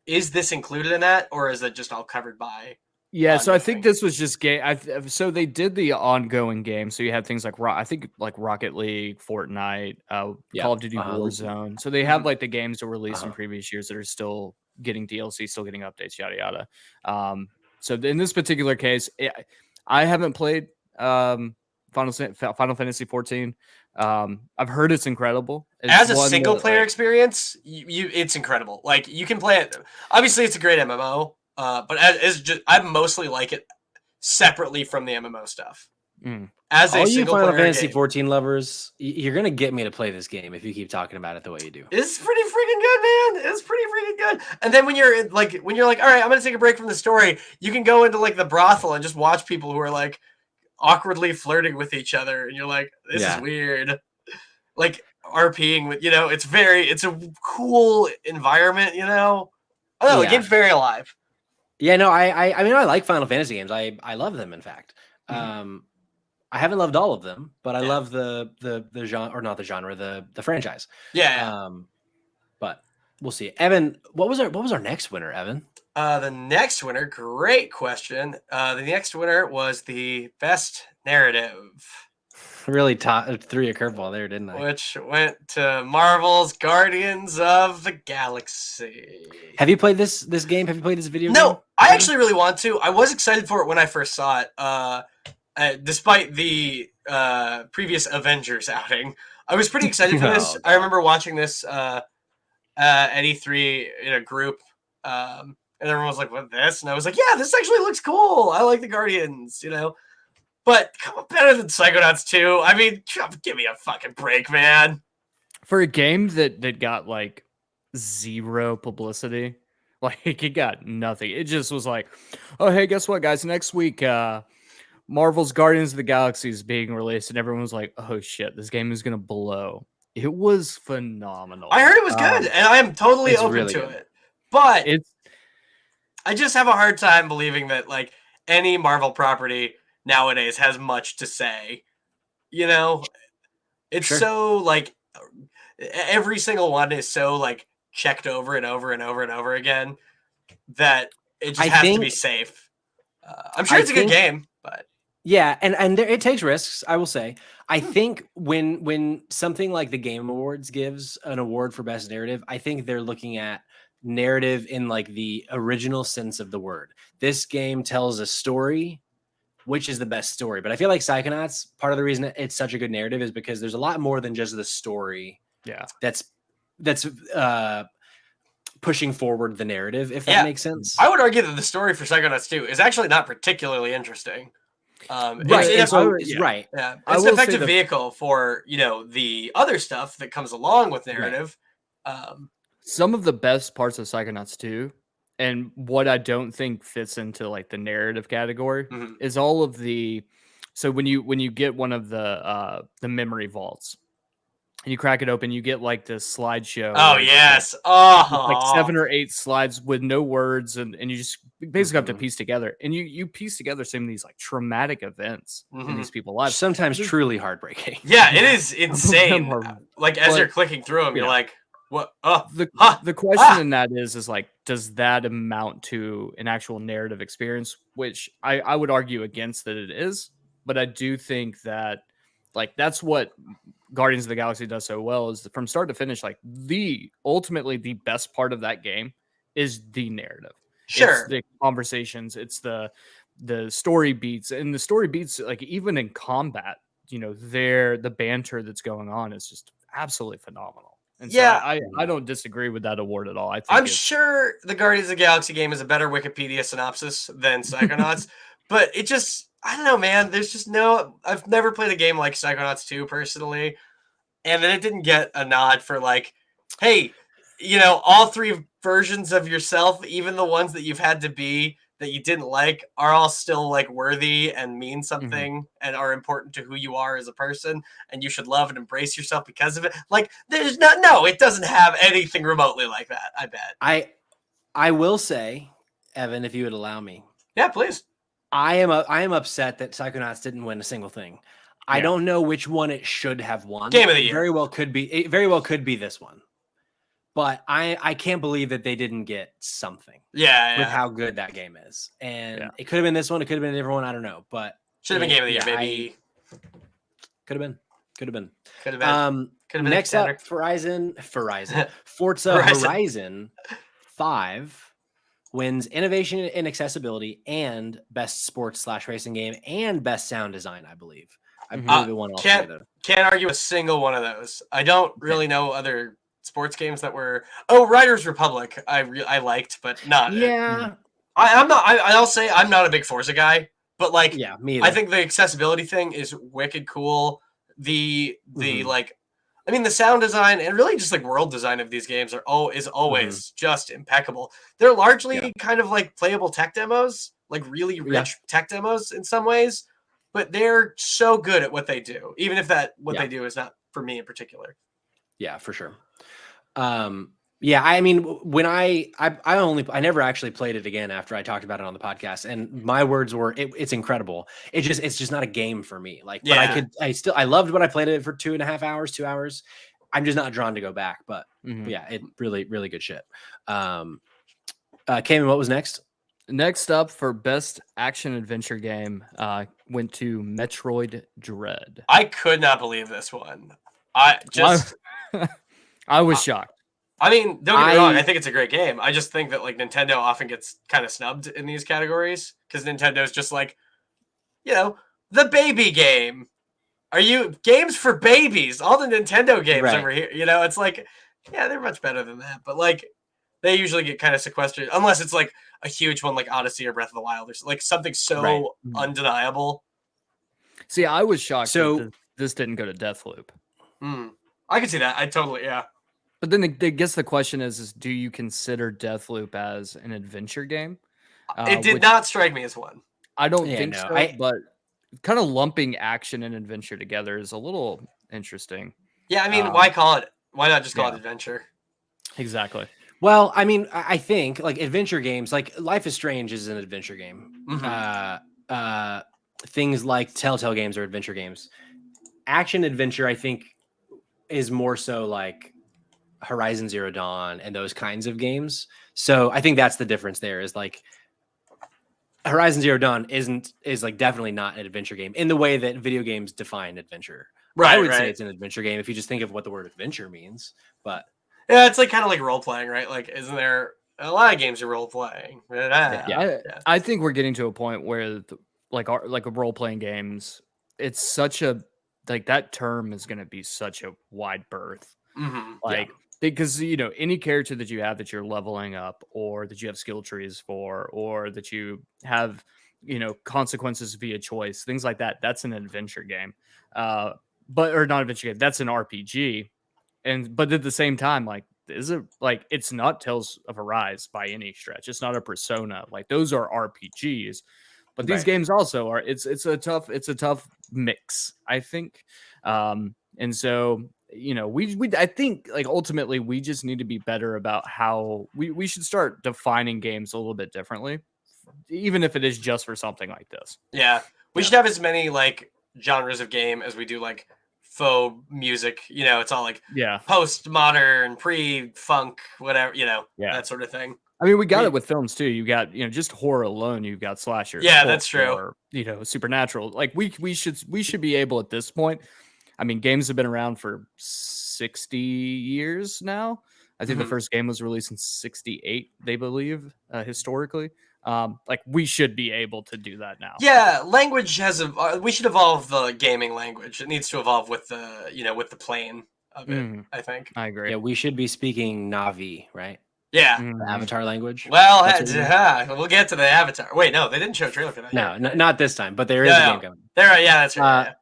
is this included in that, or is it just all covered by? Yeah, so I think this was just game. So they did the ongoing game. So you have things like Rocket League, Fortnite, Call of Duty Warzone. So they have like the games that were released in previous years that are still getting DLC, still getting updates, yada yada. So in this particular case, I haven't played Final Fantasy 14. I've heard it's incredible. As a single player experience, it's incredible. Like you can play it. Obviously, it's a great MMO. But I mostly like it separately from the MMO stuff. As all you Final Fantasy 14 lovers, you're gonna get me to play this game if you keep talking about it the way you do. It's pretty freaking good, man. It's pretty freaking good. And then when you're like, all right, I'm gonna take a break from the story, you can go into like the brothel and just watch people who are like awkwardly flirting with each other, and you're like, this is weird. Like RPing with, it's a cool environment, I don't know, the game's very alive. Yeah, no, I mean, I like Final Fantasy games. I love them, in fact. I haven't loved all of them, but I love the genre, or not the genre, the franchise. Yeah. But we'll see. Evan, what was our next winner, Evan? The next winner, great question. The next winner was the best narrative. Really threw a curveball there, didn't I? Which went to Marvel's Guardians of the Galaxy. Have you played this game? Have you played this video game? No, I actually really want to. I was excited for it when I first saw it. Despite the previous Avengers outing, I was pretty excited for this. I remember watching this at E3 in a group, and everyone was like, "What this?" And I was like, "Yeah, this actually looks cool. I like the Guardians, But come on, better than Psychonauts 2. I mean, give me a fucking break, man. For a game that got like zero publicity, like it got nothing. It just was like, oh hey, guess what, guys? Next week, Marvel's Guardians of the Galaxy is being released, and everyone was like, oh shit, this game is gonna blow. It was phenomenal. I heard it was good, and I am totally open to it. But I just have a hard time believing that like any Marvel property nowadays has much to say. You know, it's Sure. so like every single one is so like checked over and over and over and over again that it just has to be safe. I'm sure it's a good game, but yeah, and it takes risks, I will say. I think when something like the Game Awards gives an award for best narrative, I think they're looking at narrative in like the original sense of the word. This game tells a story, which is the best story. But I feel like Psychonauts, part of the reason it's such a good narrative is because there's a lot more than just the story. Yeah. That's pushing forward the narrative, if that makes sense. I would argue that the story for Psychonauts 2 is actually not particularly interesting. Right. It's right. Yeah. It's an effective vehicle for, the other stuff that comes along with narrative. Right. Some of the best parts of Psychonauts 2, and what I don't think fits into like the narrative category, is all of the. So when you get one of the memory vaults, and you crack it open, you get like this slideshow. Oh yes, like 7 or 8 slides with no words, and you just basically have to piece together. And you piece together some of these like traumatic events in these people's lives. Sometimes truly heartbreaking. Yeah, it is insane. Like as you're clicking through them, you're like, what? The question in that is like, does that amount to an actual narrative experience? Which I would argue against that it is, but I do think that like that's what Guardians of the Galaxy does so well, is from start to finish, like ultimately the best part of that game is the narrative. Sure. It's the conversations, it's the story beats, and the story beats, like even in combat, the banter that's going on is just absolutely phenomenal. And so I don't disagree with that award at all. I'm sure the Guardians of the Galaxy game is a better Wikipedia synopsis than Psychonauts, but it just, I don't know, man. There's just I've never played a game like Psychonauts 2 personally, and then it didn't get a nod for like, hey, all 3 versions of yourself, even the ones that you've had to be that you didn't like, are all still like worthy and mean something and are important to who you are as a person, and you should love and embrace yourself because of it. Like, there's it doesn't have anything remotely like that, I bet. I will say, Evan, if you would allow me. Yeah, please. I am upset that Psychonauts didn't win a single thing. I don't know which one it should have won. Game of the year. It very well could be this one. But I can't believe that they didn't get something. Yeah. With how good that game is. And it could have been this one, it could have been a different one, I don't know. But should have been Game of the Year, maybe. Could have been. Next up, Forza Horizon 5 wins Innovation in Accessibility and Best Sports/Racing Game and Best Sound Design, I believe. I believe it won all 3 of them. Can't argue a single one of those. I don't really know other sports games that were. Oh, Riders Republic, I liked, but not. Yeah, I'm not. I'll say I'm not a big Forza guy, but like, me either. I think the accessibility thing is wicked cool. The like, I mean, the sound design and really just like world design of these games is always just impeccable. They're largely kind of like playable tech demos, like really rich tech demos in some ways, but they're so good at what they do, even if what they do is not for me in particular. Yeah, for sure. I mean, when I never actually played it again after I talked about it on the podcast, and my words were, it's incredible. It's just not a game for me. Like, but I loved what I played it for 2.5 hours, 2 hours. I'm just not drawn to go back, but it really, really good shit. Cayman, what was next? Next up for best action adventure game, went to Metroid Dread. I could not believe this one. I was shocked. I mean, don't get me wrong. I think it's a great game. I just think that like Nintendo often gets kind of snubbed in these categories because Nintendo's just like, the baby game. Are you games for babies? All the Nintendo games over here, it's like, they're much better than that. But like, they usually get kind of sequestered unless it's like a huge one like Odyssey or Breath of the Wild or like something so undeniable. See, I was shocked that this didn't go to Deathloop. I can see that. I totally, But then I guess the question is do you consider Deathloop as an adventure game? It did not strike me as one. I don't think so, but kind of lumping action and adventure together is a little interesting. Yeah, I mean, why call it? Why not just call it adventure? Exactly. Well, I mean, I think like adventure games, like Life is Strange is an adventure game. things like Telltale games or adventure games. Action adventure, I think, is more so like Horizon Zero Dawn and those kinds of games. So I think that's the difference there is like Horizon Zero Dawn is like definitely not an adventure game in the way that video games define adventure. Right, I would say it's an adventure game if you just think of what the word adventure means. But yeah, it's like kind of like role playing, right? Like, isn't there a lot of games are role playing? I think we're getting to a point where like role playing games, it's such a like that term is going to be such a wide berth. Like because any character that you have that you're leveling up or that you have skill trees for or that you have consequences via choice, things like that, that's an adventure game. But or not adventure game, that's an RPG. But at the same time, like is it like it's not Tales of Arise by any stretch. It's not a Persona. Like those are RPGs. But these games also are it's a tough mix, I think. And so I think like ultimately we just need to be better about how we should start defining games a little bit differently, even if it is just for something like this. Yeah. We should have as many like genres of game as we do like faux music. It's all like postmodern, pre-funk, whatever, that sort of thing. I mean, we got it with films too. You got, just horror alone. You've got slashers. Yeah, that's true. Or, supernatural. Like we should be able at this point. I mean, games have been around for 60 years now. I think the first game was released in 68, they believe, historically. Like we should be able to do that now. Yeah, language we should evolve the gaming language. It needs to evolve with with the plane of it, I think. I agree. Yeah, we should be speaking Na'vi, right? Yeah. The Avatar language. Well, we'll get to the Avatar. Wait, no, they didn't show a trailer for that. No, not this time, but there is a game coming. That's right.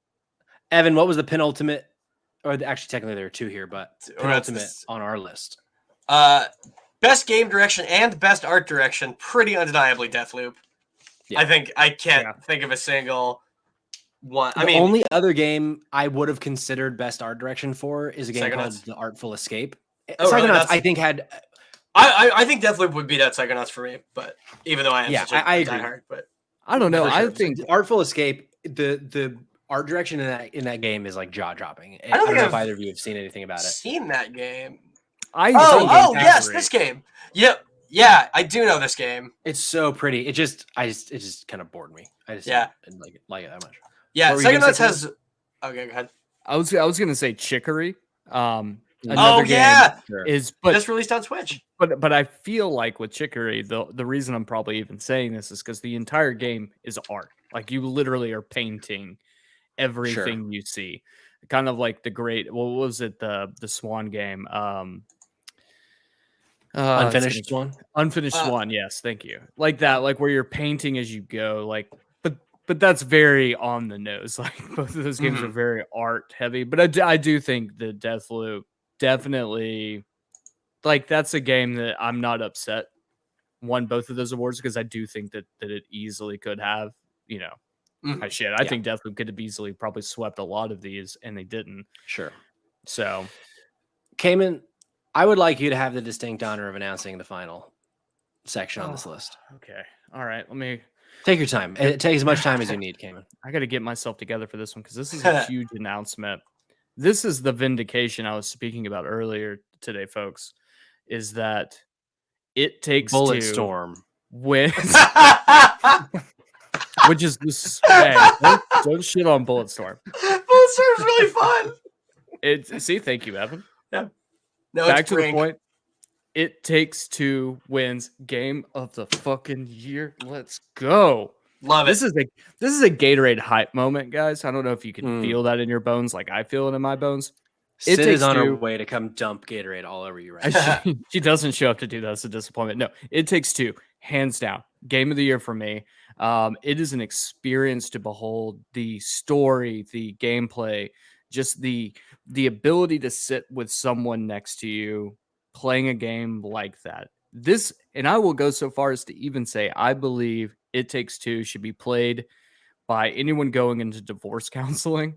Evan, what was the penultimate? Or actually, technically, there are two here, but penultimate on our list. Best game direction and best art direction, pretty undeniably Deathloop. Yeah. I think I can't think of a single one. The only other game I would have considered best art direction for is a game called The Artful Escape. Psychonauts, I think had. I think Deathloop would beat out Psychonauts for me, but even though I am such a diehard, but I don't know. Sure. I think Artful Escape, the art direction in that game is like jaw dropping. I don't know if either of you have seen anything about it. Seen that game? Yes, this game. Yep. Yeah, I do know this game. It's so pretty. It just kind of bored me. I just didn't like it that much. Yeah, Psychonauts has. Okay, go ahead. I was gonna say Chicory. Is just released on Switch. But I feel like with Chicory, the reason I'm probably even saying this is because the entire game is art. Like you literally are painting everything you see. Kind of like the great, what was it, the Swan game? Unfinished Swan? Unfinished Swan, yes, thank you. Like that, like where you're painting as you go, like but that's very on the nose. Like both of those games are very art heavy. But I do think the Deathloop definitely, like that's a game that I'm not upset won both of those awards because I do think that it easily could have, I think Deathloop could have easily probably swept a lot of these and they didn't. Sure. So, Cayman, I would like you to have the distinct honor of announcing the final section on this list. Okay. All right. Let me take your time. Take as much time as you need, Cayman. I got to get myself together for this one because this is a huge announcement. This is the vindication I was speaking about earlier today, folks, is that It Takes Bullet Two Storm wins. Which is this. Hey, don't shit on Bulletstorm. Bulletstorm's really fun. Thank you, Evan. Yeah. No, back to the point. It Takes Two wins Game of the fucking Year. Let's go. Love it. This is a Gatorade hype moment, guys. I don't know if you can feel that in your bones, like I feel it in my bones. Sid is on her way to come dump Gatorade all over you right now. She doesn't show up to do that. It's a disappointment. No, It Takes Two, hands down, Game of the Year for me. It is an experience to behold. The story, the gameplay, just the ability to sit with someone next to you playing a game like that. This, and I will go so far as to even say, I believe It Takes Two should be played by anyone going into divorce counseling.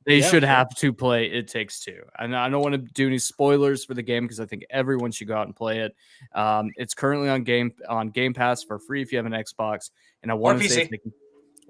They should have to play It Takes Two. And I don't want to do any spoilers for the game because I think everyone should go out and play it. It's currently on Game Pass for free if you have an Xbox. And I want to say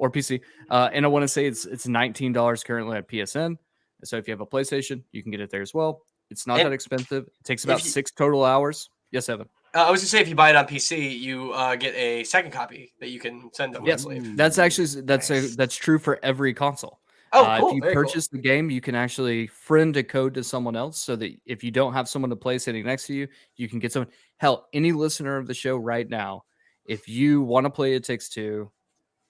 or PC. And I want to say it's $19 currently at PSN. So if you have a PlayStation, you can get it there as well. It's not that expensive. It takes about 6 total hours. Yes, Evan. I was gonna say if you buy it on PC, you get a second copy that you can send them. Yes, I believe. that's actually that's true for every console. Oh, cool. If you purchase the game, you can actually friend a code to someone else so that if you don't have someone to play sitting next to you, you can get someone. Hell, any listener of the show right now, if you want to play It Takes Two,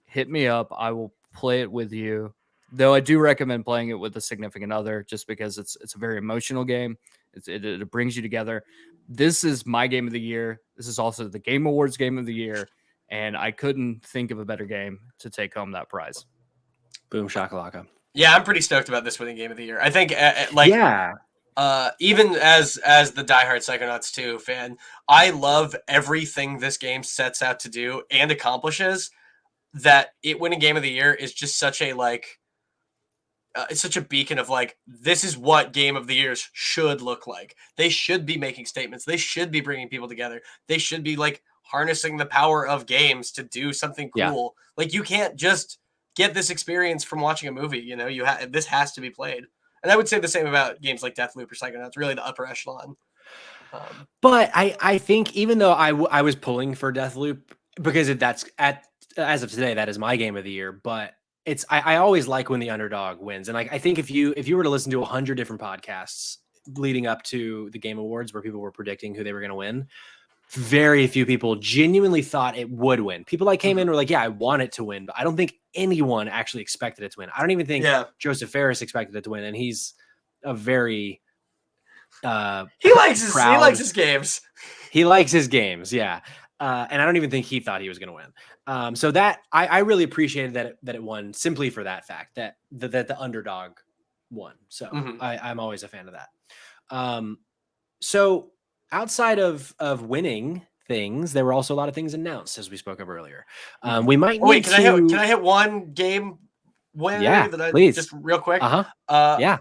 hit me up. I will play it with you. Though I do recommend playing it with a significant other, just because it's a very emotional game. It brings you together. This is my game of the year. This is also the Game Awards game of the year, and I couldn't think of a better game to take home that prize. Boom shakalaka. Yeah, I'm pretty stoked about this winning game of the year. I think, even as the diehard Psychonauts 2 fan, I love everything this game sets out to do and accomplishes. That it winning game of the year is just such a it's such a beacon of this is what game of the years should look like. They should be making statements. They should be bringing people together. They should be harnessing the power of games to do something cool. Yeah. You can't just get this experience from watching a movie. This has to be played. And I would say the same about games like Deathloop or Psychonauts, really the upper echelon. But I think even though I was pulling for Deathloop because as of today, that is my game of the year, but I always like when the underdog wins. And I think if you were to listen to 100 different podcasts leading up to the Game Awards where people were predicting who they were going to win, very few people genuinely thought it would win. People came in were like, yeah, I want it to win, but I don't think anyone actually expected it to win. I don't even think Joseph Ferris expected it to win. And he's a very, he likes his games. He likes his games. Yeah. And I don't even think he thought he was going to win. So that I really appreciated that it won simply for that fact that the underdog won. So I'm always a fan of that. So outside of winning things, there were also a lot of things announced as we spoke of earlier. We might need can I hit one game winner? Yeah, please. Just real quick. Yeah.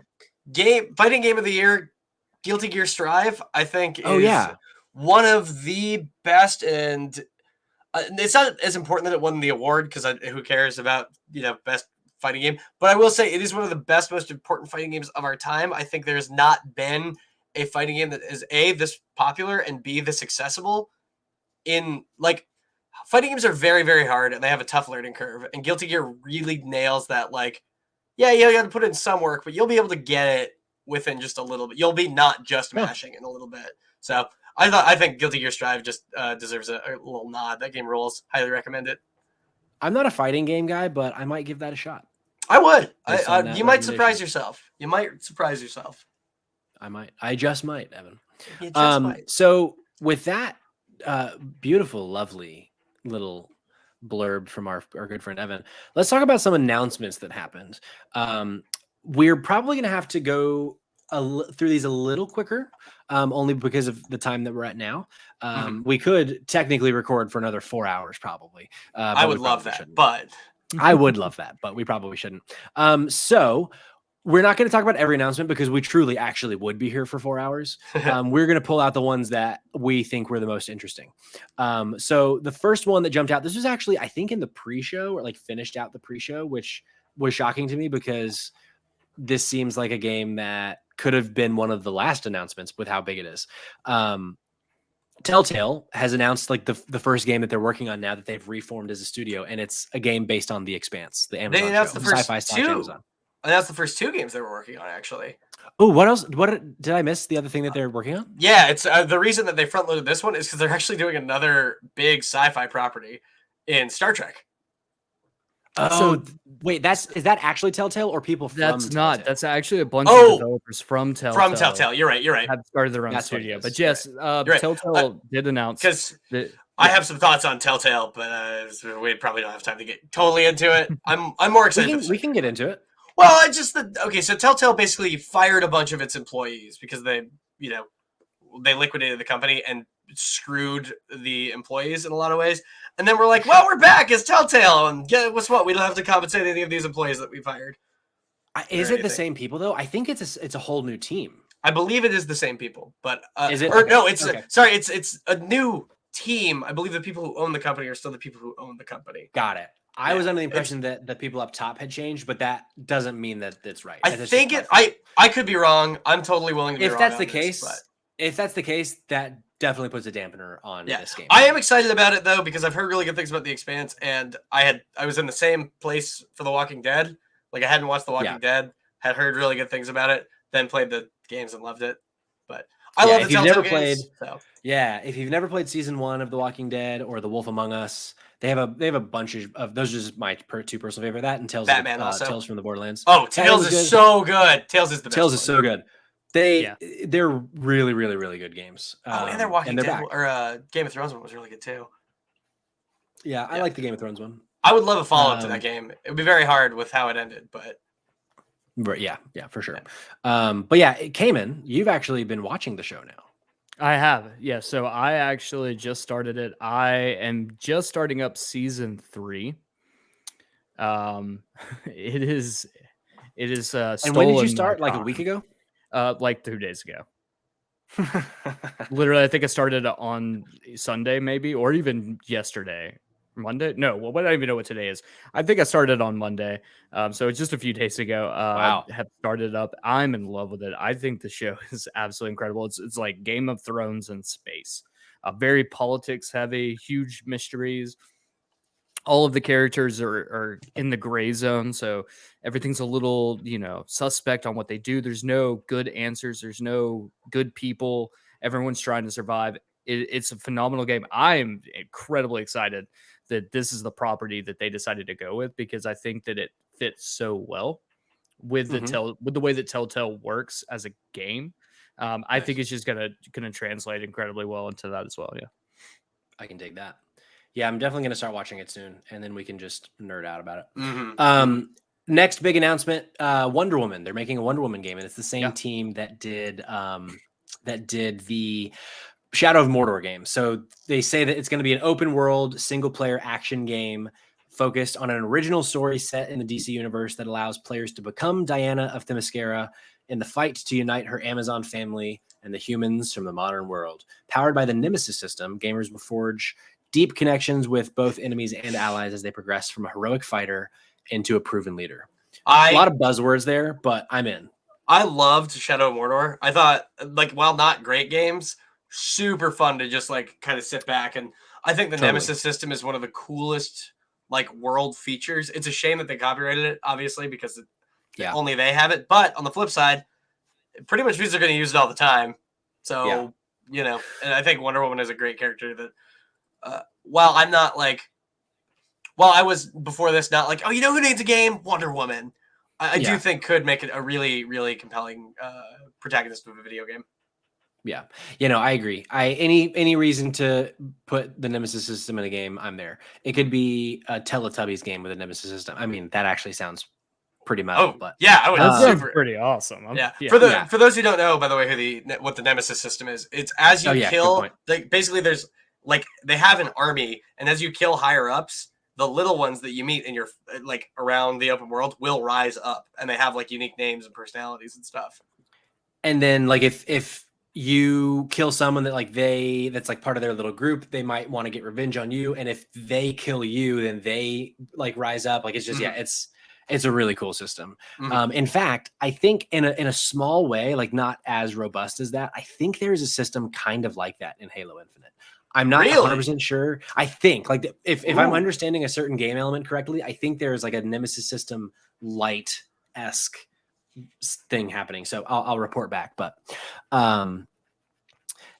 Fighting game of the year, Guilty Gear Strive. I think is one of the best, and it's not as important that it won the award because who cares about best fighting game, but I will say it is one of the best, most important fighting games of our time. I think there's not been a fighting game that is A, this popular, and B, this accessible. Fighting games are very, very hard and they have a tough learning curve, and Guilty Gear really nails that. You got to put in some work, but you'll be able to get it within just a little bit. You'll be not just mashing in a little bit. So I think Guilty Gear Strive just deserves a little nod. That game rules. Highly recommend it. I'm not a fighting game guy, but I might give that a shot. I would. You might surprise yourself. I might. I just might, Evan. You just might. So with that beautiful, lovely little blurb from our good friend Evan, let's talk about some announcements that happened. We're probably going to have to go through these a little quicker, only because of the time that we're at now. We could technically record for another 4 hours, probably. I would love that, but I would love that, but we probably shouldn't. So we're not going to talk about every announcement because we truly actually would be here for 4 hours. We're going to pull out the ones that we think were the most interesting. So the first one that jumped out, this was actually, I think, in the pre-show, or finished out the pre-show, which was shocking to me because this seems like a game that could have been one of the last announcements with how big it is. Telltale has announced the first game that they're working on now that they've reformed as a studio, and it's a game based on The Expanse, the Amazon they announced show, the first sci-fi two. Amazon. And that's the first two games they were working on, actually. Oh, what else? What did I miss? The other thing that they're working on? Yeah, it's the reason that they front loaded this one is because they're actually doing another big sci-fi property in Star Trek. So wait, is that actually Telltale or people from That's Telltale? Not. That's actually a bunch of developers from Telltale. From Telltale, you're right. Have started their own studio. But yes, Telltale did announce because I have some thoughts on Telltale, but we probably don't have time to get totally into it. I'm more excited. We can get into it. Well, so Telltale basically fired a bunch of its employees because they liquidated the company and screwed the employees in a lot of ways. And then we're like, well, we're back as Telltale, and guess what? We don't have to compensate any of these employees that we fired. Is it the same people though? I think it's a whole new team. I believe it is the same people, but is it? No, it's it's a new team. I believe the people who own the company are still the people who own the company. Got it. I was under the impression that the people up top had changed, but that doesn't mean that it's right. I think I could be wrong. I'm totally willing to be wrong. If that's the case, that definitely puts a dampener on this game. I am excited about it though, because I've heard really good things about The Expanse, and I was in the same place for The Walking Dead. Like I hadn't watched The Walking Dead, had heard really good things about it, then played the games and loved it. But I love the Telltale games. If you've never played season 1 of The Walking Dead or The Wolf Among Us, they have a bunch of those are just my two personal favorite. That and Tales Tales from the Borderlands. Oh, Tales is so good. Tales is the best. Tales is so good. They're really, really, really good games. And their Walking Dead or Game of Thrones one was really good too. Yeah, I like the Game of Thrones one. I would love a follow-up to that game. It would be very hard with how it ended, but yeah, for sure. But yeah, Cayman, you've actually been watching the show now. I have, yeah. So I actually just started it. I am just starting up season 3. It is. And when did you start? Like a week ago? Like 2 days ago. Literally, I think I started on Sunday, maybe, or even yesterday. Monday? No, well, I don't even know what today is. I think I started on Monday. So it's just a few days ago. Wow. Have started up. I'm in love with it. I think the show is absolutely incredible. It's like Game of Thrones in space. Very politics heavy, huge mysteries. All of the characters are in the gray zone, so everything's a little, suspect on what they do. There's no good answers. There's no good people. Everyone's trying to survive. It's a phenomenal game. I am incredibly excited that this is the property that they decided to go with, because I think that it fits so well with the way that Telltale works as a game. I think it's just gonna translate incredibly well into that as well. Yeah, I can dig that. Yeah, I'm definitely gonna start watching it soon, and then we can just nerd out about it. Next big announcement: Wonder Woman. They're making a Wonder Woman game, and it's the same team that did the Shadow of Mordor game. So they say that it's going to be an open world, single player action game focused on an original story set in the DC universe that allows players to become Diana of Themyscira in the fight to unite her Amazon family and the humans from the modern world. Powered by the Nemesis system, gamers will forge deep connections with both enemies and allies as they progress from a heroic fighter into a proven leader. A lot of buzzwords there, but I'm in. I loved Shadow of Mordor. I thought, while not great games, super fun to just kind of sit back. And I think the Nemesis system is one of the coolest world features. It's a shame that they copyrighted it, obviously, because only they have it. But on the flip side, it pretty much means they're going to use it all the time. So, and I think Wonder Woman is a great character that, while I'm not I was before this not oh, who needs a game? Wonder Woman. I do think could make it a really, really compelling protagonist of a video game. Yeah, I agree. Any reason to put the Nemesis system in a game, I'm there. It could be a Teletubbies game with a Nemesis system. I mean, that actually sounds pretty metal. But yeah, that sounds pretty awesome. For those who don't know, by the way, what the Nemesis system is, it's as you kill. Basically, there's they have an army, and as you kill higher ups, the little ones that you meet in your around the open world will rise up, and they have unique names and personalities and stuff. And then if you kill someone that that's part of their little group, they might want to get revenge on you, and if they kill you, then they rise up. It's just it's a really cool system. In fact, I think in a small way, not as robust as that, I think there's a system kind of like that in Halo Infinite. I'm not 100% sure. I think if I'm understanding a certain game element correctly, I think there's a Nemesis system light-esque thing happening. So I'll report back. But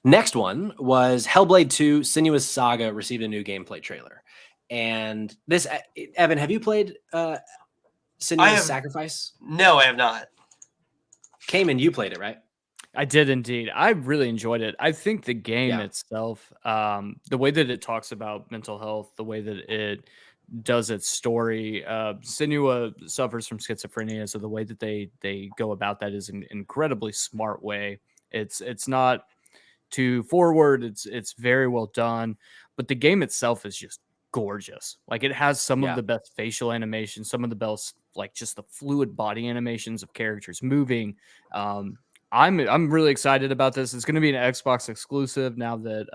next one was Hellblade 2 Sinuous Saga received a new gameplay trailer. And this, Evan, have you played Sinuous Sacrifice? No, I have not. Cayman, you played it, right? I did indeed. I really enjoyed it. I think the game itself, the way that it talks about mental health, the way that it does its story, Senua suffers from schizophrenia, so the way that they go about that is an incredibly smart way. It's not too forward. It's very well done, but the game itself is just gorgeous. It has some of the best facial animations, some of the best just the fluid body animations of characters moving. I'm really excited about this. It's going to be an Xbox exclusive now that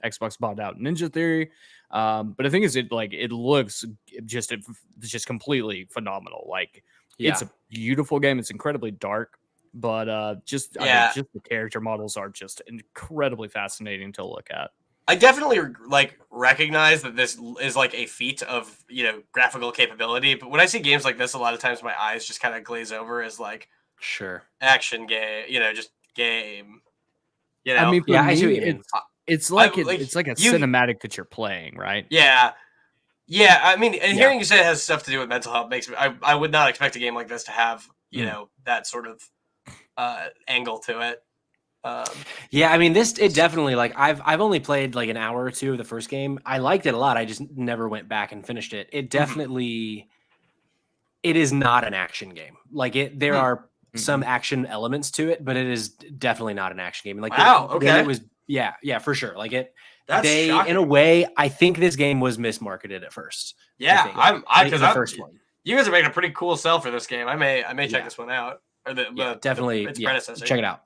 Xbox bought out Ninja Theory. But I think it looks just completely phenomenal. Like it's a beautiful game. It's incredibly dark, but I mean, just the character models are just incredibly fascinating to look at. I definitely like recognize that this is like a feat of, graphical capability. But when I see games like this, a lot of times my eyes just kind of glaze over as like, sure, action game, just game. I mean, for me, I see what you mean. It's like a cinematic that you're playing, right? Yeah. Yeah, I mean, and hearing you say it has stuff to do with mental health makes me. I would not expect a game like this to have that sort of angle to it. Yeah, I mean, it definitely, like, I've only played like an hour or two of the first game. I liked it a lot. I just never went back and finished it. It definitely, it is not an action game. Like there are some action elements to it, but it is definitely not an action game. Like, okay, it was, yeah, for sure. Like shocking. in a way, I think this game was mismarketed at first. Yeah, because the first one. You guys are making a pretty cool sell for this game. I may check this one out. Or definitely its predecessor. Check it out.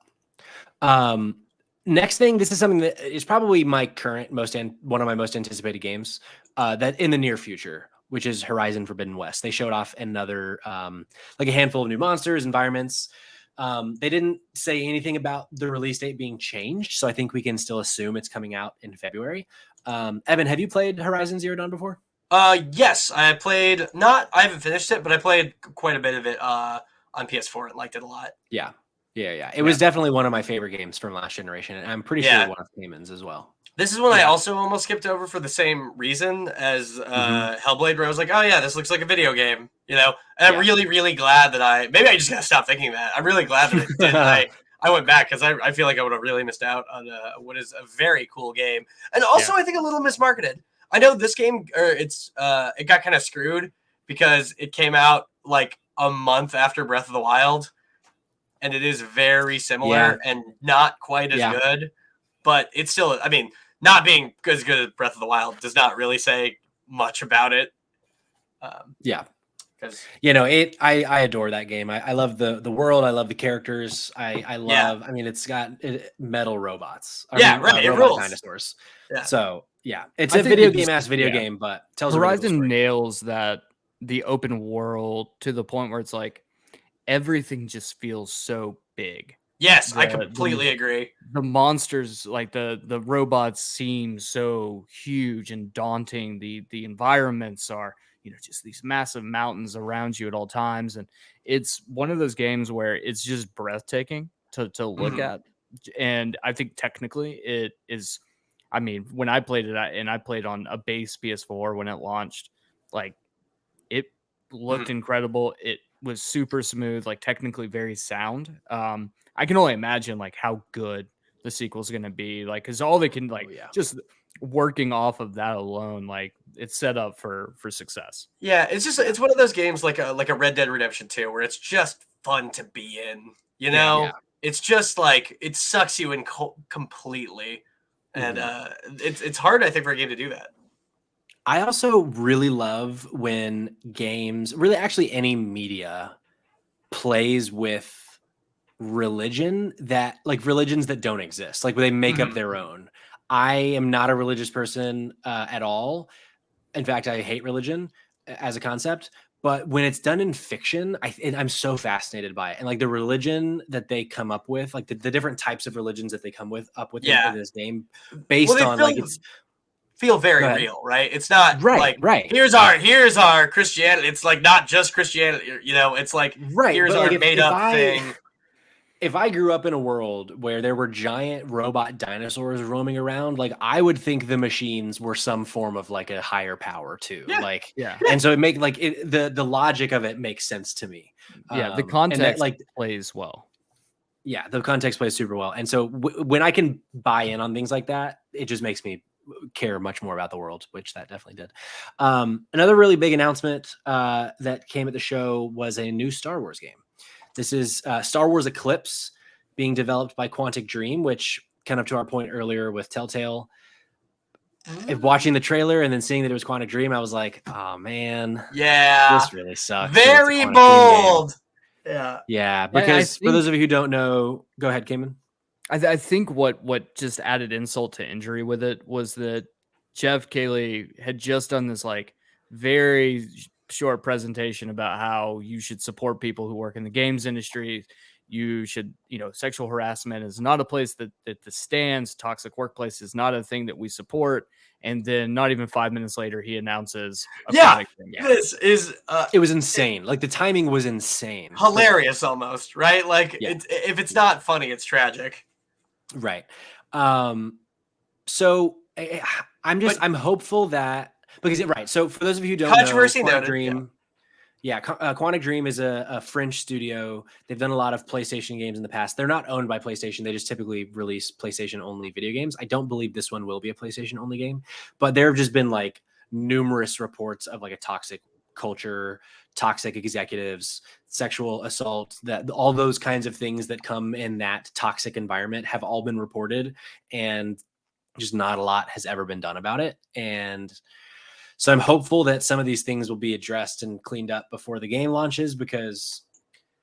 Next thing, this is something that is probably my current one of my most anticipated games that in the near future, which is Horizon Forbidden West. They showed off another like a handful of new monsters, environments. They didn't say anything about the release date being changed, so I think we can still assume it's coming out in February. Evan, have you played Horizon Zero Dawn before? Yes, I haven't finished it, but I played quite a bit of it on PS4 and liked it a lot. Yeah. It was definitely one of my favorite games from last generation, and I'm pretty sure one of Cayman's as well. This is one I also almost skipped over for the same reason as Hellblade, where I was like, oh yeah, this looks like a video game, And I'm really, really glad that maybe I just gotta stop thinking that. I'm really glad that it did. I went back because I feel like I would have really missed out on what is a very cool game, and also I think a little mismarketed. I know this game, it got kind of screwed because it came out like a month after Breath of the Wild. And it is very similar and not quite as good, but it's still, I mean, not being as good as Breath of the Wild does not really say much about it. Because I adore that game. I love the world. I love the characters. I love. I mean, it's got metal robots. It rules. Dinosaurs. Yeah. So it's a video game, but tells Horizon nails that the open world to the point where it's like everything just feels so big. Yes, I completely agree. The monsters, like the robots, seem so huge and daunting. The environments are, just these massive mountains around you at all times, and it's one of those games where it's just breathtaking to look at. And I think technically it is. I mean, when I played it, and I played on a base PS4 when it launched, like it looked incredible. It was super smooth, like technically very sound. I can only imagine like how good the sequel is going to be, like, because all they can just working off of that alone, like it's set up for success. Yeah, it's one of those games like a Red Dead Redemption 2 where it's just fun to be in. It's just like it sucks you in completely, and it's hard, I think, for a game to do that. I also really love when games, really actually any media, plays with religions that don't exist, like where they make up their own. I am not a religious person at all. In fact, I hate religion as a concept. But when it's done in fiction, I'm so fascinated by it. And like the religion that they come up with, like the different types of religions that they come up with in this game, based on like it's feel very real, right? It's not right. Here's our Christianity. It's like not just Christianity, It's like here's our made up thing. If I grew up in a world where there were giant robot dinosaurs roaming around, like I would think the machines were some form of like a higher power too. And so it make like the logic of it makes sense to me. The context plays well. Yeah, the context plays super well. And so when I can buy in on things like that, it just makes me care much more about the world, which that definitely did. Another really big announcement that came at the show was a new Star Wars game. This is Star Wars Eclipse being developed by Quantic Dream, which kind of to our point earlier with Telltale. Watching the trailer and then seeing that it was Quantic Dream, I was like, oh man, this really sucks. Very bold. Yeah, because for those of you who don't know, go ahead, Cayman. I think what just added insult to injury with it was that Jeff Keighley had just done this like very short presentation about how you should support people who work in the games industry. You should, sexual harassment is not a place that stands. Toxic workplace is not a thing that we support. And then not even 5 minutes later, he announces this is it was insane. Like the timing was insane. Hilarious almost, right? Like if it's not funny, it's tragic. Right. So I'm hopeful that because right. So for those of you who don't know, Quantic Dream, Quantic Dream is a French studio. They've done a lot of PlayStation games in the past. They're not owned by PlayStation. They just typically release PlayStation only video games. I don't believe this one will be a PlayStation only game, but there have just been like numerous reports of like a toxic culture, toxic executives, sexual assault, that all those kinds of things that come in that toxic environment have all been reported, and just not a lot has ever been done about it. And so I'm hopeful that some of these things will be addressed and cleaned up before the game launches, because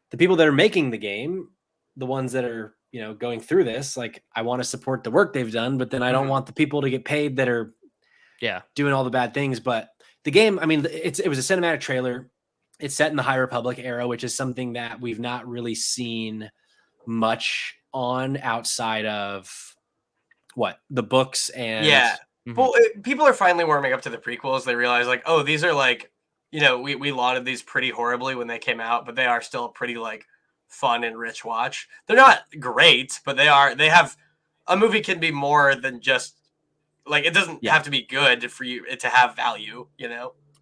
the people that are making the game, the ones that are, going through this, like I want to support the work they've done, but then I don't want the people to get paid that are doing all the bad things. But the game, I mean, it was a cinematic trailer. It's set in the High Republic era, which is something that we've not really seen much on outside of the books and Well, people are finally warming up to the prequels. They realize like, oh, these are like, we lauded these pretty horribly when they came out, but they are still pretty like fun and rich watch. They're not great, but they have a movie can be more than just like, it doesn't have to be good for you to have value,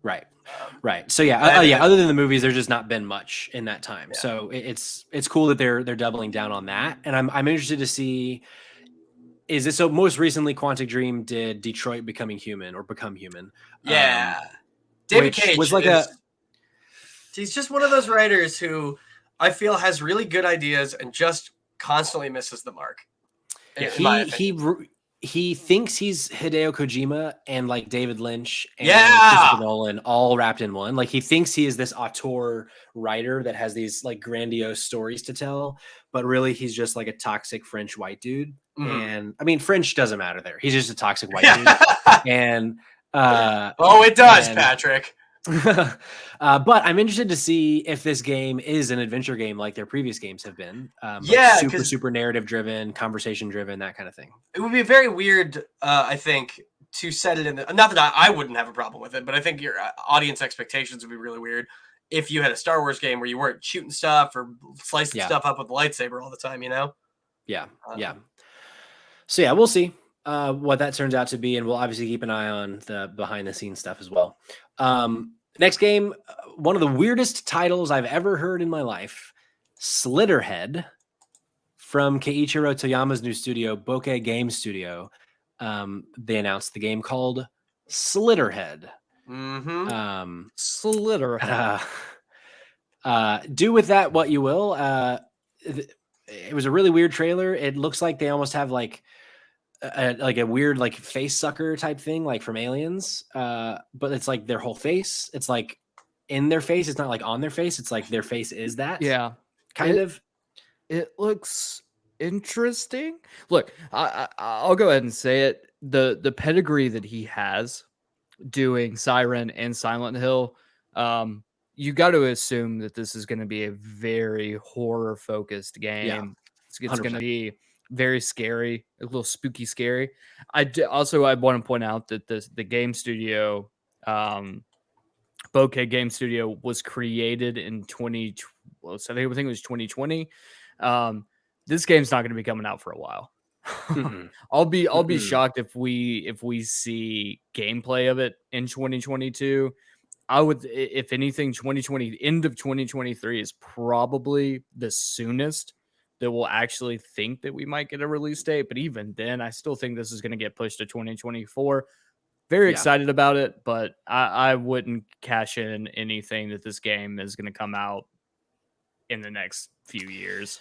Right. Right. So other than the movies, there's just not been much in that time. Yeah. So it's cool that they're doubling down on that. And I'm interested to see, is this so most recently Quantic Dream did Detroit Become Human. Yeah. David Cage was like he's just one of those writers who I feel has really good ideas and just constantly misses the mark. He thinks he's Hideo Kojima and like David Lynch and Christopher Nolan all wrapped in one. Like he thinks he is this auteur writer that has these like grandiose stories to tell, but really he's just like a toxic French white dude. And I mean, French doesn't matter there. He's just a toxic white dude. And it does, Patrick. But I'm interested to see if this game is an adventure game like their previous games have been. Super narrative driven, conversation driven, that kind of thing. It would be very weird, I think, to set it in not that I wouldn't have a problem with it, but I think your audience expectations would be really weird if you had a Star Wars game where you weren't shooting stuff or slicing stuff up with a lightsaber all the time, So we'll see what that turns out to be, and we'll obviously keep an eye on the behind the scenes stuff as well. Next game, one of the weirdest titles I've ever heard in my life, Slitterhead, from Keiichiro Toyama's new studio, Bokeh Game Studio. They announced the game called Slitterhead. Slitterhead. Do with that what you will. It was a really weird trailer. It looks like they almost have like a weird like face sucker type thing, like from Aliens. But it's like their whole face. It's like in their face. It's not like on their face. It's like their face is that. Yeah, kind of. It looks interesting. Look, I'll go ahead and say it. The pedigree that he has doing Siren and Silent Hill, you got to assume that this is going to be a very horror focused game. Yeah, it's going to be very scary, a little spooky scary. I want to point out that the game studio, Bokeh Game Studio, was created in 2020. I think it was 2020. This game's not going to be coming out for a while. I'll be shocked if we see gameplay of it in 2022. I would, if anything, end of 2023 is probably the soonest that we'll actually think that we might get a release date. But even then, I still think this is going to get pushed to 2024. Very excited about it, but I wouldn't cash in anything that this game is going to come out in the next few years.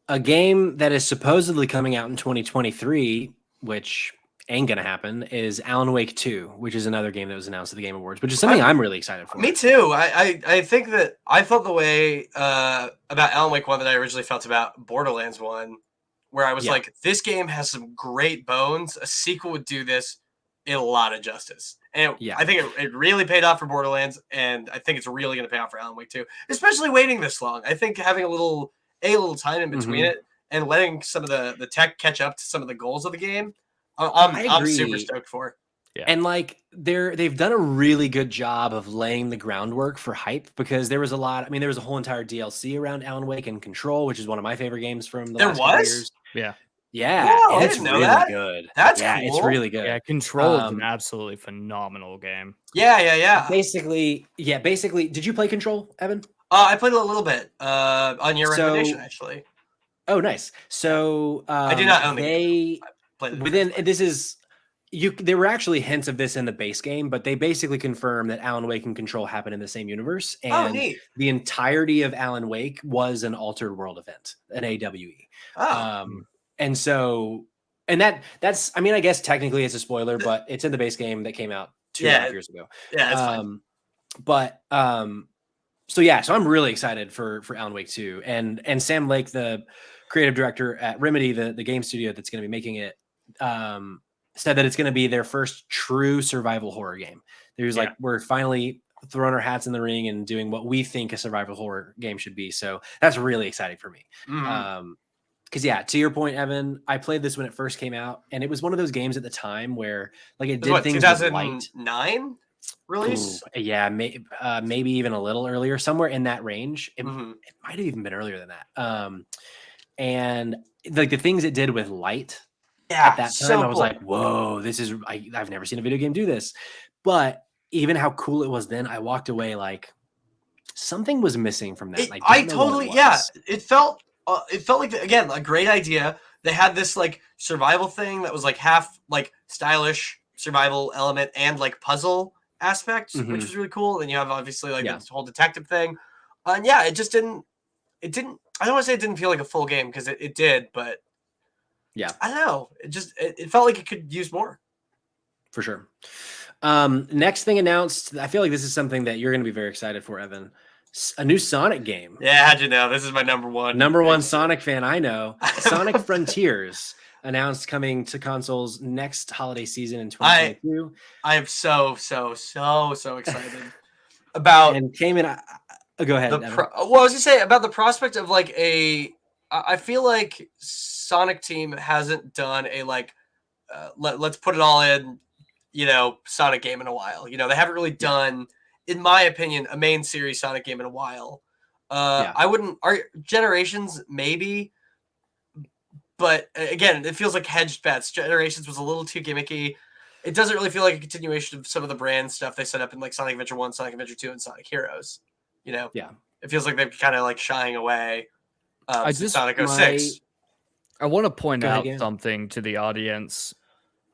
A game that is supposedly coming out in 2023, which ain't gonna happen is Alan Wake 2, which is another game that was announced at the Game Awards, which is something I'm really excited for. Me too. I think that I felt the way about Alan Wake 1 that I originally felt about Borderlands 1, where I was like, this game has some great bones. A sequel would do this a lot of justice. And I think it really paid off for Borderlands, and I think it's really going to pay off for Alan Wake 2, especially waiting this long. I think having a little time in between it and letting some of the tech catch up to some of the goals of the game, I'm super stoked for. Yeah. And like they've done a really good job of laying the groundwork for hype, because there was a lot. I mean, there was a whole entire DLC around Alan Wake and Control, which is one of my favorite games from the last couple years. Yeah, wow, it's really good. That's cool. It's really good. Yeah, Control is an absolutely phenomenal game. Yeah. Basically, did you play Control, Evan? I played a little bit on your recommendation, actually. Oh, nice. So I do not own the game. There were actually hints of this in the base game, but they basically confirmed that Alan Wake and Control happen in the same universe, and the entirety of Alan Wake was an altered world event, an AWE. That's I mean, I guess technically it's a spoiler, but it's in the base game that came out 2.5 years ago. Yeah, that's fine. So I'm really excited for Alan Wake 2, and Sam Lake, the creative director at Remedy, the game studio that's going to be making it, said that it's going to be their first true survival horror game. There's like, we're finally throwing our hats in the ring and doing what we think a survival horror game should be. So that's really exciting for me. Because to your point, Evan, I played this when it first came out, and it was one of those games at the time where like it did things 2009 release. Maybe even a little earlier, somewhere in that range. It might have even been earlier than that. And like the things it did with light. At that time, I was like, whoa, I've never seen a video game do this. But even how cool it was then, I walked away like something was missing from that. It felt like, again, a great idea. They had this like survival thing that was like half like stylish survival element and like puzzle aspect, which was really cool. And you have obviously like this whole detective thing. And it just didn't, I don't want to say it didn't feel like a full game, because it did, but I don't know. It felt like it could use more. For sure. Next thing announced, I feel like this is something that you're going to be very excited for, Evan. A new Sonic game. Yeah, how'd you know? This is my number one Sonic fan I know. Sonic Frontiers announced coming to consoles next holiday season in 2022. I am so excited about. And came in. Go ahead. I was going to say about the prospect of like I feel like Sonic team hasn't done a like let's put it all in, Sonic game in a while. They haven't really done, in my opinion, a main series Sonic game in a while. I wouldn't. Our Generations maybe, but again, it feels like hedged bets. Generations was a little too gimmicky. It doesn't really feel like a continuation of some of the brand stuff they set up in like Sonic Adventure 1, Sonic Adventure 2, and Sonic Heroes. It feels like they're kind of like shying away. Sonic 06. I want to point out something to the audience.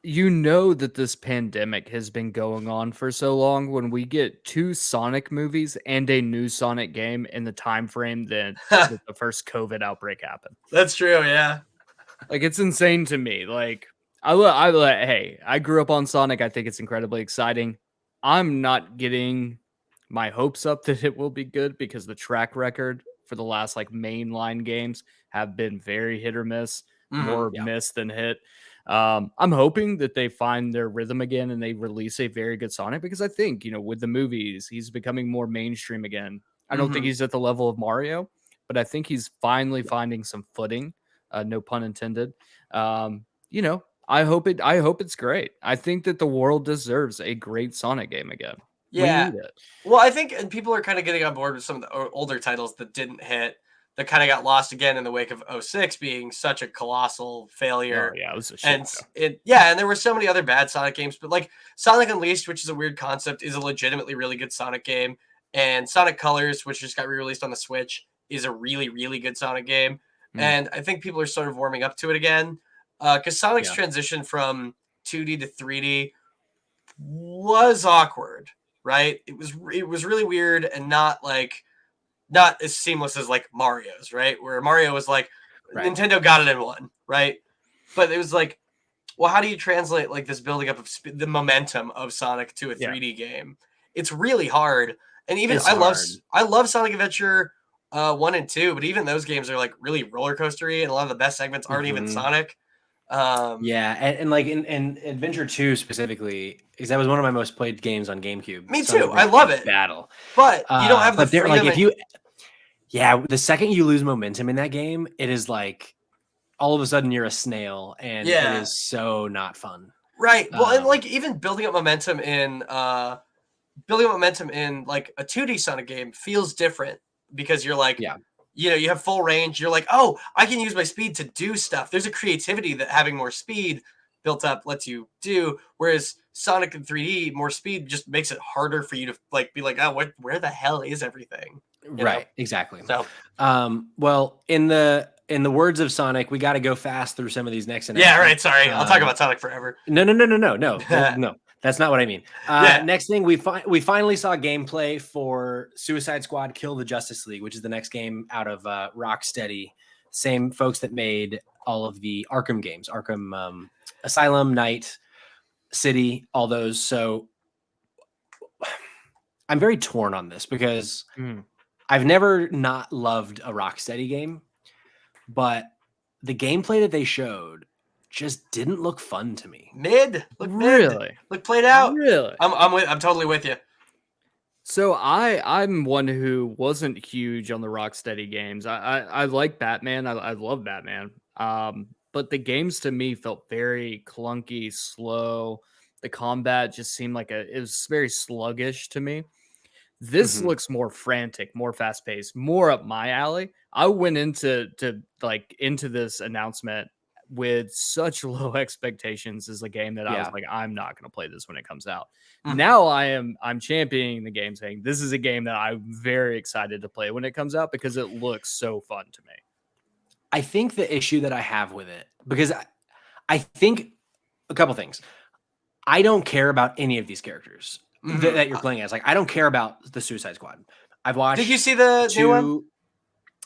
That this pandemic has been going on for so long. When we get 2 Sonic movies and a new Sonic game in the time frame that the first COVID outbreak happened. That's true, yeah. Like, it's insane to me. Like, I grew up on Sonic. I think it's incredibly exciting. I'm not getting my hopes up that it will be good, because the track record for the last like mainline games have been very hit or miss, more miss than hit. I'm hoping that they find their rhythm again and they release a very good Sonic, because I think, with the movies, he's becoming more mainstream again. I don't think he's at the level of Mario, but I think he's finally finding some footing. No pun intended. I hope it's great. I think that the world deserves a great Sonic game again. Yeah. We need it. Well, I think, and people are kind of getting on board with some of the older titles that didn't hit, that kind of got lost again in the wake of 06 being such a colossal failure. Oh, yeah, it was a shit. And there were so many other bad Sonic games, but like Sonic Unleashed, which is a weird concept, is a legitimately really good Sonic game. And Sonic Colors, which just got re-released on the Switch, is a really, really good Sonic game. And I think people are sort of warming up to it again. Because Sonic's transition from 2D to 3D was awkward. Right? It was really weird and not as seamless as like Mario's, right? Where Mario was like Nintendo got it in one, right? But it was like well, how do you translate like this building up of the momentum of Sonic to a 3D game? It's really hard. And even I love Sonic Adventure 1 and 2, but even those games are like really roller coastery, and a lot of the best segments aren't even Sonic. And like in Adventure 2 specifically, because that was one of my most played games on GameCube. Me too. I love it. Battle. But you don't have the freedom. Like the second you lose momentum in that game, it is like all of a sudden you're a snail, and it is so not fun. Right. Well, and like even building up momentum in like a 2D Sonic game feels different because you're like, you have full range. You're like, oh, I can use my speed to do stuff. There's a creativity that having more speed built up lets you do. Whereas Sonic in 3D, more speed just makes it harder for you to like be like, oh, where the hell is everything? You know? Exactly. So, well, in the words of Sonic, we got to go fast through some of these next announcements. Yeah, right. Sorry, I'll talk about Sonic forever. No. No, that's not what I mean. Next thing, we finally saw gameplay for Suicide Squad: Kill the Justice League, which is the next game out of Rocksteady, same folks that made all of the Arkham games, Arkham Asylum, Knight, City, all those. So I'm very torn on this because I've never not loved a Rocksteady game, but the gameplay that they showed just didn't look fun to me. Look played out. Really? I'm totally with you. So I'm one who wasn't huge on the Rocksteady games. I like Batman. I love Batman. But the games to me felt very clunky, slow. The combat just seemed like it was very sluggish to me. This looks more frantic, more fast paced, more up my alley. I went into this announcement with such low expectations as a game that I was like, I'm not going to play this when it comes out. Now I'm championing the game, saying this is a game that I'm very excited to play when it comes out because it looks so fun to me. I think the issue that I have with it, because I think a couple things. I don't care about any of these characters that you're playing as. Like, I don't care about the Suicide Squad. I've watched. Did you see the new one?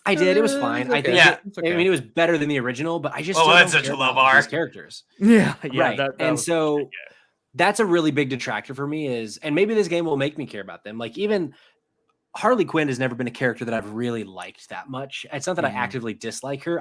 I did. It was fine. I think. I mean, it was better than the original, but I just. Oh, that's such a low bar. These characters. Yeah. Right. And so that's a really big detractor for me. And maybe this game will make me care about them. Like even Harley Quinn has never been a character that I've really liked that much. It's not that I actively dislike her.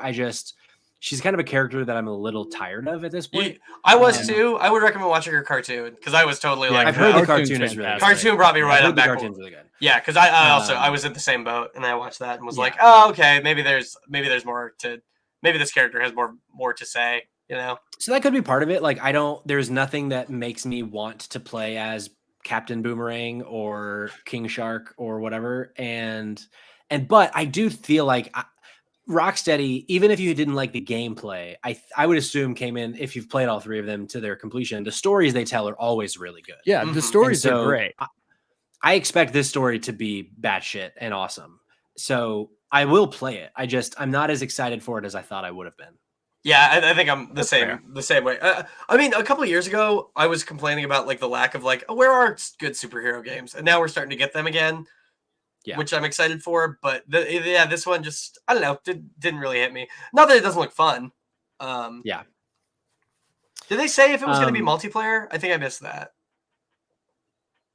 She's kind of a character that I'm a little tired of at this point. I was too. I would recommend watching her cartoon because I was totally like. I've heard the cartoon is really good. Cartoon brought me right up back. The cartoon's really good. Yeah, because I was in the same boat and I watched that and was like, oh, okay, maybe there's more to. Maybe this character has more to say. You know. So that could be part of it. Like there's nothing that makes me want to play as Captain Boomerang or King Shark or whatever. But I do feel like Rocksteady, even if you didn't like the gameplay, I would assume came in, if you've played all three of them to their completion, the stories they tell are always really good. Yeah, the stories are great. I expect this story to be batshit and awesome. So I will play it. I'm not as excited for it as I thought I would have been. Yeah, I think I'm the same way. I mean, a couple of years ago, I was complaining about like the lack of like, where are good superhero games? And now we're starting to get them again. Yeah. Which I'm excited for, but this one just, I don't know, didn't really hit me. Not that it doesn't look fun. Did they say if it was going to be multiplayer? I think I missed that.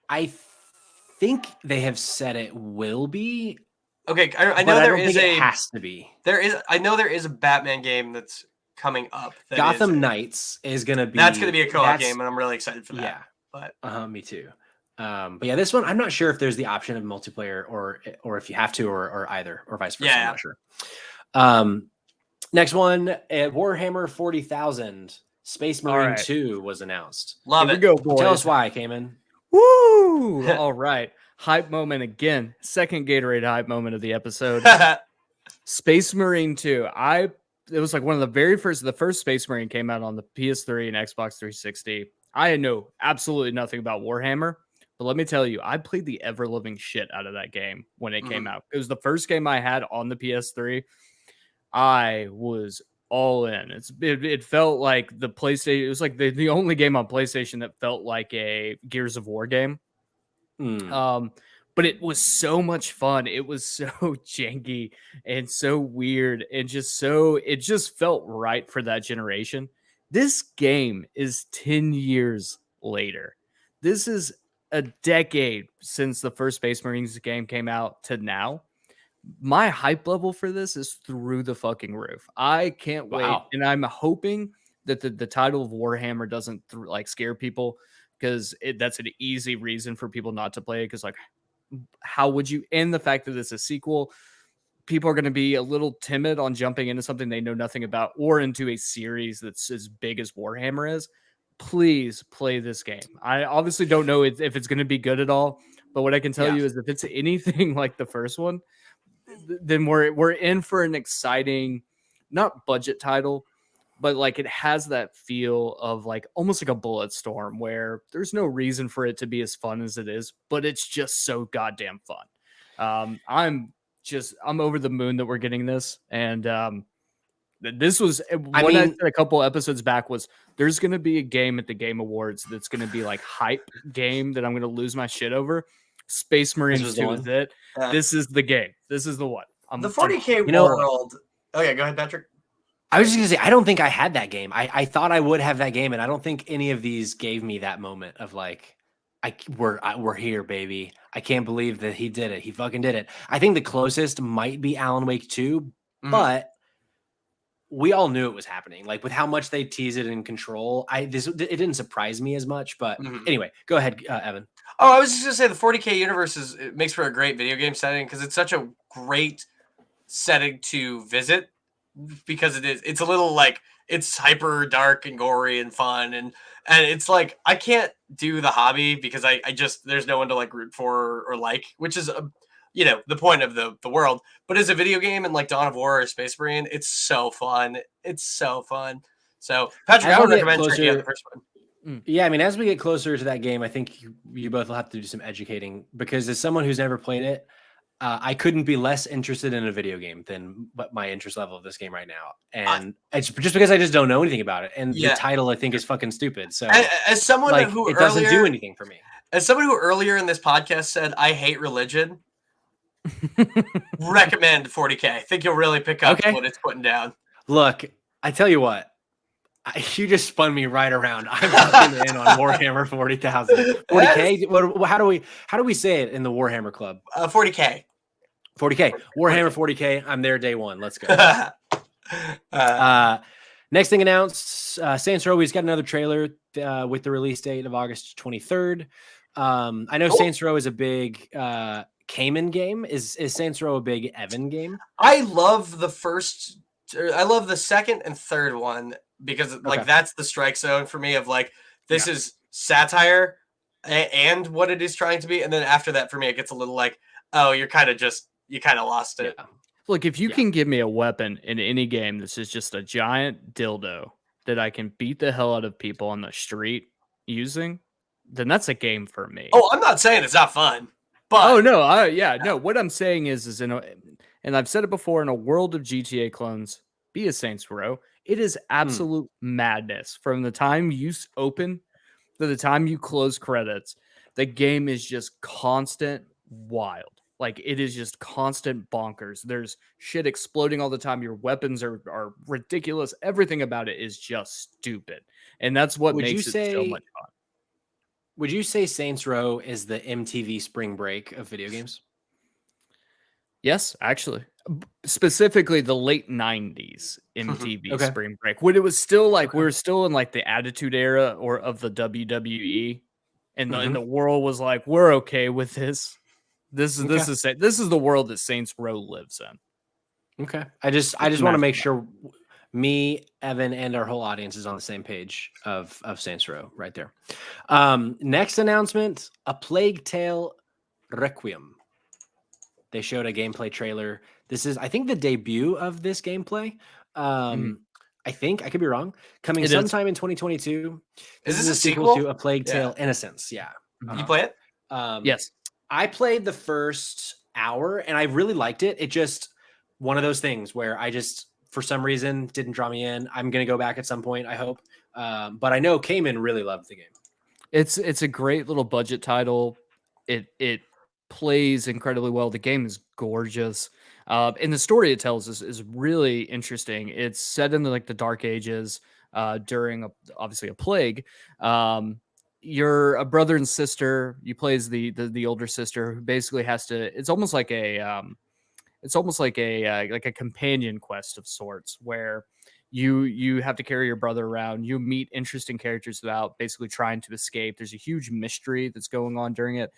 I think they have said it will be. Okay, I know it has to be. I know there is a Batman game that's coming up. Gotham Knights is going to be. That's going to be a co-op game, and I'm really excited for that. Yeah, but me too. But yeah, this one, I'm not sure if there's the option of multiplayer or if you have to, or either, or vice versa. I'm not sure. Next one, Warhammer 40,000 Space Marine 2 was announced. Love it. Go, boys. Tell us why, Cayman. Woo! All right. Hype moment again. Second Gatorade hype moment of the episode. Space Marine 2. It was like one of the first Space Marine came out on the PS3 and Xbox 360. I had absolutely nothing about Warhammer. But let me tell you, I played the ever-living shit out of that game when it came out. It was the first game I had on the PS3. I was all in. It felt like the PlayStation. It was like the only game on PlayStation that felt like a Gears of War game. But it was so much fun. It was so janky and so weird and it just felt right for that generation. This game is 10 years later. This is a decade since the first Space Marines game came out to now. My hype level for this is through the fucking roof. I can't wait. And I'm hoping that the title of Warhammer doesn't scare people, because that's an easy reason for people not to play it. Because how would you? And the fact that it's a sequel, people are going to be a little timid on jumping into something they know nothing about, or into a series that's as big as Warhammer is. Please play this game. I obviously don't know if it's going to be good at all, but what I can tell you is if it's anything like the first one, then we're in for an exciting, not budget title, but it has that feel of almost like a Bulletstorm, where there's no reason for it to be as fun as it is, but it's just so goddamn fun. I'm over the moon that we're getting this. And this was I said a couple episodes back was there's going to be a game at the Game Awards that's going to be hype game that I'm going to lose my shit over. Space Marines 2 is it. This is the game. This is the one. The 40K world. Oh yeah, go ahead, Patrick. I was just gonna say, I don't think I had that game. I thought I would have that game, and I don't think any of these gave me that moment of we're here, baby. I can't believe that he did it. He fucking did it. I think the closest might be Alan Wake 2, but we all knew it was happening. With how much they tease it in Control, it didn't surprise me as much. But anyway, go ahead, Evan. Oh, I was just gonna say the 40K universe it makes for a great video game setting because it's such a great setting to visit, because it's a little it's hyper dark and gory and fun, and it's I can't do the hobby because I just there's no one to root for or which is the point of the world. But as a video game and Dawn of War or Space Marine, it's so fun. It's so fun. So Patrick, I would recommend checking out the first one. Yeah, I mean, as we get closer to that game, I think you both will have to do some educating, because as someone who's never played it, I couldn't be less interested in a video game than my interest level of this game right now. And it's just because I just don't know anything about it. And the title, I think, is fucking stupid. So as someone who it doesn't do anything for me. As someone who earlier in this podcast said, I hate religion, recommend 40K. I think you'll really pick up what it's putting down. Look, I tell you what, you just spun me right around. I'm fucking in on Warhammer 40,000. 40K? How do we say it in the Warhammer Club? 40K. 40K. Warhammer 40K. I'm there day one. Let's go. Next thing announced, Saints Row. We've got another trailer with the release date of August 23rd. I know Saints Row is a big Cayman game. Is Saints Row a big Evan game? I love the second and third one, because that's the strike zone for me of this is satire and what it is trying to be. And then after that, for me, it gets a little oh, you kind of lost it. Yeah. Look, if you can give me a weapon in any game this is just a giant dildo that I can beat the hell out of people on the street using, then that's a game for me. Oh, I'm not saying it's not fun, but no. What I'm saying is and I've said it before, in a world of GTA clones, be a Saints Row. It is absolute madness from the time you open to the time you close credits. The game is just constant wild. It is just constant bonkers. There's shit exploding all the time. Your weapons are ridiculous. Everything about it is just stupid. And that's what makes it so much fun. Would you say Saints Row is the MTV spring break of video games? Yes, actually. Specifically the late 90s MTV spring break, when it was still we were still in the Attitude Era of the WWE, and the world was we're okay with this. This is the world that Saints Row lives in. Okay. I just want to make sure me, Evan, and our whole audience is on the same page of Saints Row right there. Next announcement, A Plague Tale Requiem. They showed a gameplay trailer. This is, I think, the debut of this gameplay. I think, I could be wrong. Coming sometime in 2022. This is a sequel to A Plague Tale Innocence. Yeah. You play it? Yes. I played the first hour and I really liked it. It just one of those things where I just, for some reason, didn't draw me in. I'm going to go back at some point, I hope. But I know Cayman really loved the game. It's a great little budget title. It plays incredibly well. The game is gorgeous. And the story it tells is really interesting. It's set in the Dark Ages. during obviously a plague. You're a brother and sister. You play as the older sister who basically has to. It's almost like a like a companion quest of sorts where you have to carry your brother around. You meet interesting characters about basically trying to escape. There's a huge mystery that's going on during it.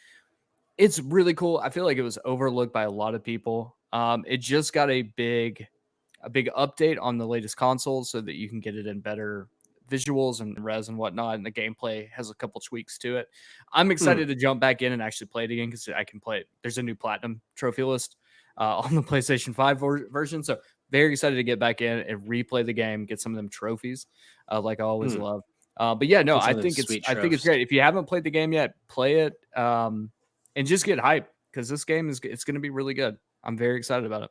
It's really cool. I feel like it was overlooked by a lot of people. It just got a big update on the latest consoles so that you can get it in better visuals and res and whatnot, and the gameplay has a couple tweaks to it. I'm excited to jump back in and actually play it again because I can play it. There's a new platinum trophy list on the PlayStation 5 version, so very excited to get back in and replay the game, get some of them trophies, like I always love. But yeah, no, I think it's great. If you haven't played the game yet, play it and just get hyped because this game it's going to be really good. I'm very excited about it.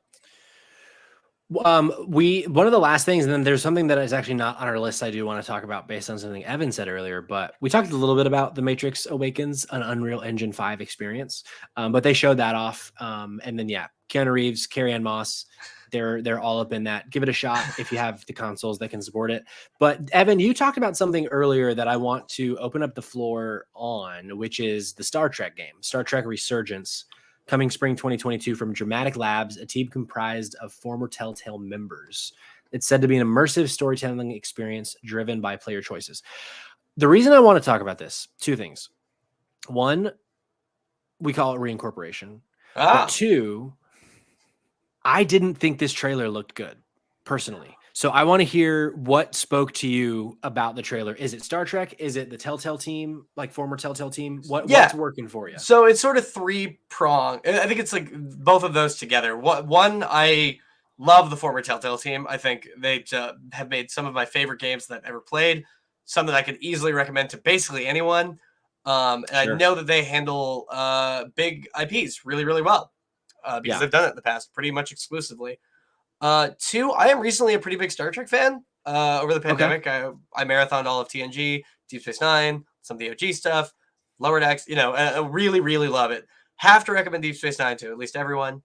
One of the last things, and then there's something that is actually not on our list I do want to talk about based on something Evan said earlier, but we talked a little bit about The Matrix Awakens, an Unreal Engine 5 experience, but they showed that off. And then, yeah, Keanu Reeves, Carrie-Anne Moss, they're all up in that. Give it a shot if you have the consoles that can support it. But Evan, you talked about something earlier that I want to open up the floor on, which is the Star Trek game, Star Trek Resurgence. Coming spring 2022 from Dramatic Labs, a team comprised of former Telltale members. It's said to be an immersive storytelling experience driven by player choices. The reason I want to talk about this, two things. One, we call it reincorporation. But two, I didn't think this trailer looked good, personally. So I want to hear what spoke to you about the trailer. Is it Star Trek? Is it the Telltale team, like former Telltale team? What's working for you? So it's sort of three-pronged. I think it's like both of those together. One, I love the former Telltale team. I think they have made some of my favorite games that I've ever played, some that I could easily recommend to basically anyone. And I know that they handle big IPs really, really well because they've done it in the past pretty much exclusively. Two, I am recently a pretty big Star Trek fan. Over the pandemic, I marathoned all of TNG, Deep Space Nine, some of the OG stuff, Lower Decks. I really, really love it. Have to recommend Deep Space Nine to at least everyone.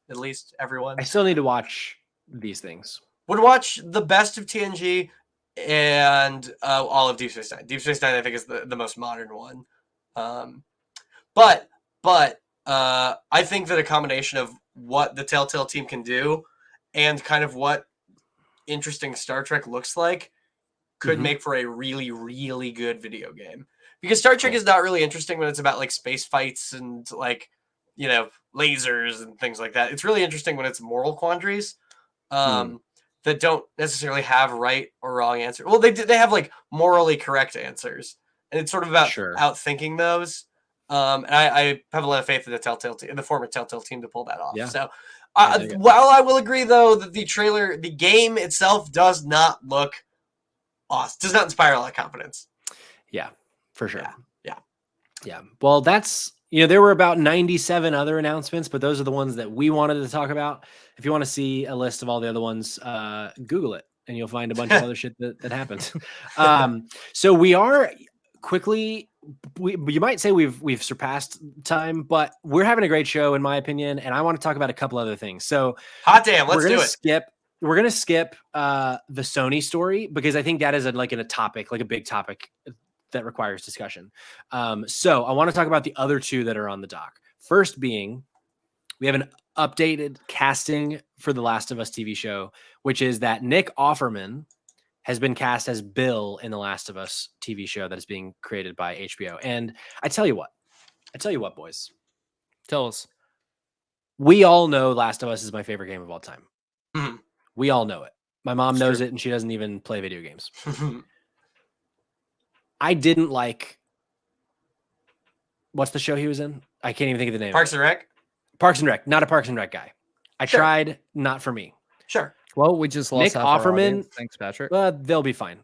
I still need to watch these things. Would watch the best of TNG and all of Deep Space Nine. Deep Space Nine, I think, is the most modern one. But I think that a combination of what the Telltale team can do and kind of what interesting Star Trek looks like could make for a really, really good video game. Because Star Trek is not really interesting when it's about like space fights and like, lasers and things like that. It's really interesting when it's moral quandaries that don't necessarily have right or wrong answers. Well, they have like morally correct answers, and it's sort of about outthinking those. And I have a lot of faith in the Telltale team, the former Telltale team, to pull that off. So, while I will agree though that the game itself does not look awesome, does not inspire a lot of confidence. Yeah, for sure. Yeah. Well, that's, there were about 97 other announcements, but those are the ones that we wanted to talk about. If you want to see a list of all the other ones, Google it and you'll find a bunch of other shit that happened. So we are quickly, you might say we've surpassed time, but we're having a great show in my opinion. And I want to talk about a couple other things. So hot damn, let's do it. We're going to skip the Sony story because I think that is a big topic that requires discussion. So I want to talk about the other two that are on the dock. First being, we have an updated casting for the Last of Us TV show, which is that Nick Offerman has been cast as Bill in the Last of Us TV show that is being created by HBO. And I tell you what, boys. Tell us. We all know Last of Us is my favorite game of all time. Mm-hmm. We all know it. My mom knows it, and she doesn't even play video games. I didn't like, what's the show he was in? I can't even think of the name. Parks and Rec? Parks and Rec. Not a Parks and Rec guy. I tried, not for me. Sure. Well, we just lost Nick Offerman. Thanks, Patrick. They'll be fine.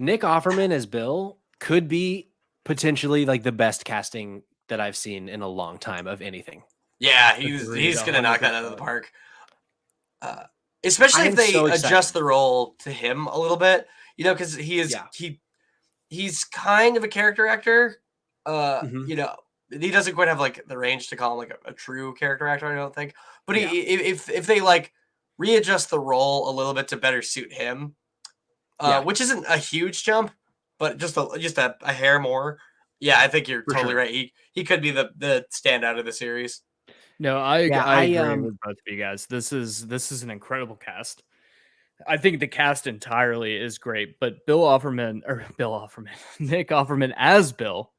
Nick Offerman as Bill could be potentially like the best casting that I've seen in a long time of anything. Yeah, he's going to knock that out of the park. Especially if they adjust the role to him a little bit, because he's kind of a character actor. He doesn't quite have like the range to call him like a true character actor, I don't think. But if they like readjust the role a little bit to better suit him, which isn't a huge jump, but just a hair more. Yeah, I think you're totally right. He could be the standout of the series. No, I agree with both of you guys. This is an incredible cast. I think the cast entirely is great, but Nick Offerman as Bill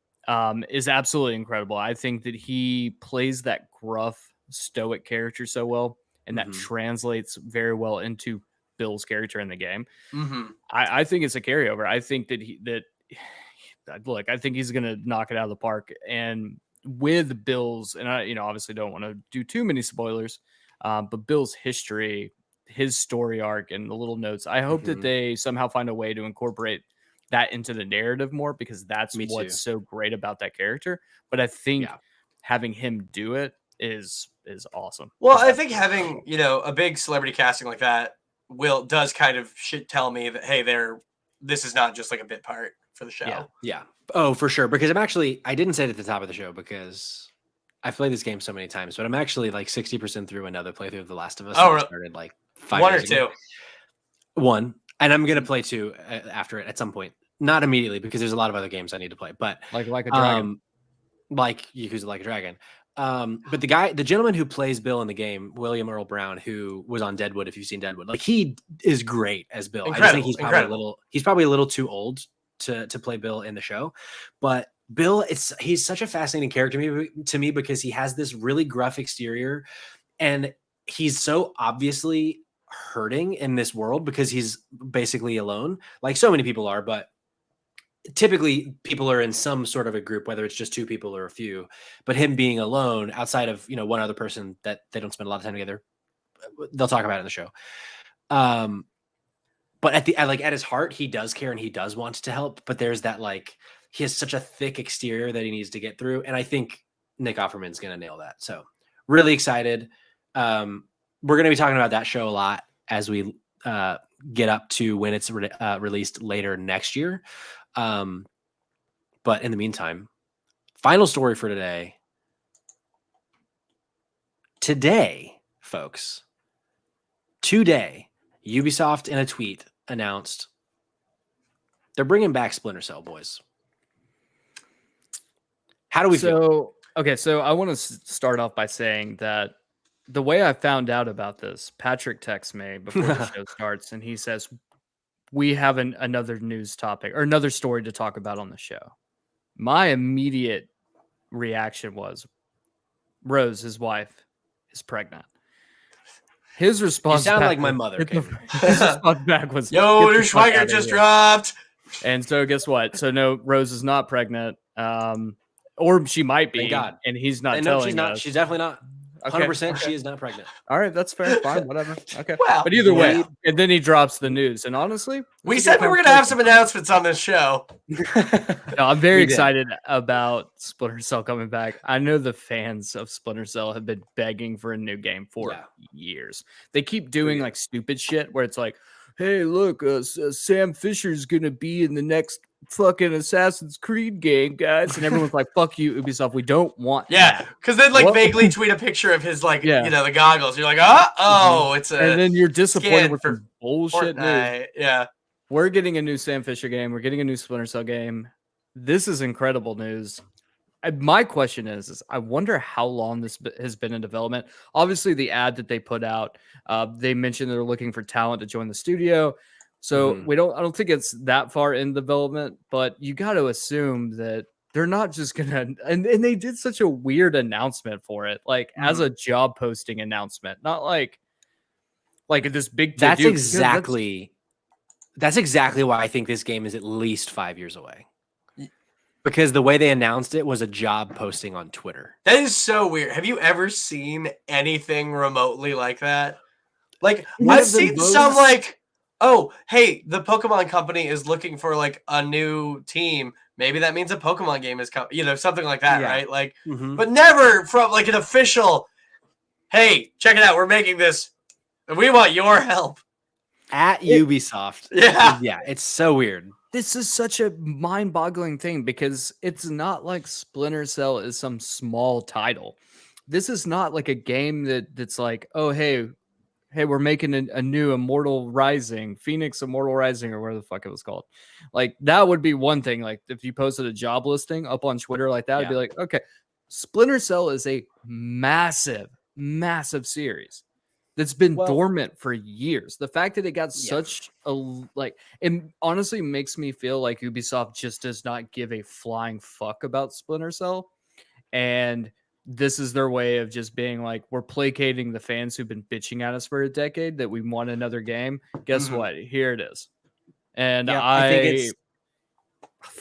is absolutely incredible. I think that he plays that gruff, stoic character so well, and that translates very well into Bill's character in the game. I think it's a carryover. I think that I think he's going to knock it out of the park. And with Bill's, and I obviously don't want to do too many spoilers, but Bill's history, his story arc, and the little notes, I hope that they somehow find a way to incorporate that into the narrative more, because that's what's so great about that character. But I think having him do it is awesome. Well, I think having a big celebrity casting like that does kind of tell me that, hey, this is not just like a bit part for the show. Yeah. Oh, for sure. Because I didn't say it at the top of the show because I've played this game so many times, but I'm actually like 60% through another playthrough of The Last of Us. Oh, really? Started like 5 1 years or 2. ago. 1, and I'm gonna play 2 after it at some point. Not immediately, because there's a lot of other games I need to play. But like a dragon, like Yakuza Like a Dragon. But the gentleman who plays Bill in the game, William Earl Brown, who was on Deadwood, if you've seen Deadwood, like he is great as Bill. I just think he's probably a little too old to play Bill in the show. But Bill, he's such a fascinating character to me because he has this really gruff exterior, and he's so obviously hurting in this world because he's basically alone, like so many people are. But typically people are in some sort of a group, whether it's just 2 people or a few. But him being alone outside of one other person that they don't spend a lot of time together, they'll talk about it in the show. But at his heart, he does care and he does want to help. But there's that, like, he has such a thick exterior that he needs to get through. And I think Nick Offerman's going to nail that. So really excited. We're going to be talking about that show a lot as we get up to when it's released later next year. But in the meantime, final story for today. Today, folks, Ubisoft in a tweet announced they're bringing back Splinter Cell, boys. How do we feel? Okay, so I want to start off by saying that the way I found out about this, Patrick texts me before the show starts, and he says, we have another news topic or another story to talk about on the show. My immediate reaction was, Rose, his wife, is pregnant. His response, you sound like my mother. His response back was, "Yo, your Schweiger just dropped." And so, guess what? So, no, Rose is not pregnant, or she might be. Thank God. And he's not telling she's not. us. She's definitely not. 100%. She is not pregnant. All right, that's fair. Fine, whatever. Okay. Well, but either way, and then he drops the news. And honestly, we said we were going to have some announcements on this show. No, I'm very excited about Splinter Cell coming back. I know the fans of Splinter Cell have been begging for a new game for years. They keep doing like stupid shit where it's like, hey, look, Sam Fisher's going to be in the next fucking Assassin's Creed game, guys. And everyone's like, fuck you, Ubisoft. We don't want that. Because they'd like vaguely tweet a picture of his, like, the goggles. You're like, it's a. And then you're disappointed with the bullshit news. Yeah. We're getting a new Sam Fisher game. We're getting a new Splinter Cell game. This is incredible news. My question is I wonder how long this has been in development. Obviously, the ad that they put out, they mentioned they're looking for talent to join the studio. So I don't think it's that far in development, but you got to assume that they're not just gonna. And they did such a weird announcement for it, like as a job posting announcement, not like this big. That's exactly why I think this game is at least 5 years away. Because the way they announced it was a job posting on Twitter. That is so weird. Have you ever seen anything remotely like that? Like, I've seen some like, oh, hey, the Pokemon company is looking for like a new team. Maybe that means a Pokemon game is coming, something like that, right? Like, but never from like an official, hey, check it out. We're making this. And we want your help. At Ubisoft. Yeah, it's so weird. This is such a mind-boggling thing because it's not like Splinter Cell is some small title. This is not like a game that's like, oh, hey, hey, we're making a new Immortal Rising, Phoenix Immortal Rising, or whatever the fuck it was called. Like, that would be one thing. Like, if you posted a job listing up on Twitter like that, I'd be like, okay, Splinter Cell is a massive, massive series that's been dormant for years. The fact that it got such a, like, it honestly makes me feel like Ubisoft just does not give a flying fuck about Splinter Cell. And this is their way of just being like, we're placating the fans who've been bitching at us for a decade that we want another game. Guess what? Here it is. And I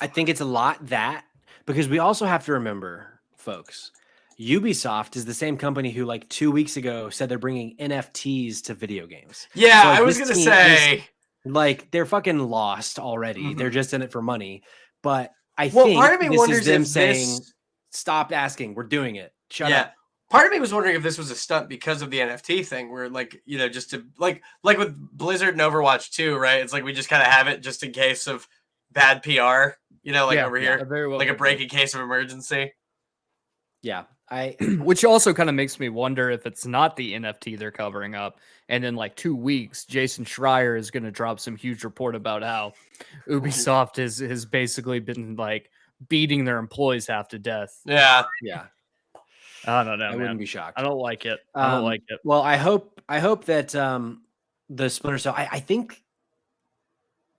think it's a lot that, because we also have to remember, folks, Ubisoft is the same company who like 2 weeks ago said they're bringing NFTs to video games. Yeah, so, like, I was going to say, like, they're fucking lost already. They're just in it for money. But I well, think part of me this wonders is them if saying, stop asking, we're doing it. Shut up. Part of me was wondering if this was a stunt because of the NFT thing, where, like, you know, just to like with Blizzard and Overwatch 2, right? It's like we just kind of have it just in case of bad PR, you know, like over here, like a break in case of emergency. Yeah, which also kind of makes me wonder if it's not the NFT they're covering up, and in like 2 weeks, Jason Schreier is going to drop some huge report about how Ubisoft has basically been like beating their employees half to death. Yeah. I don't know. I wouldn't be shocked. I don't like it. I don't like it. Well, I hope that the Splinter Cell. I think.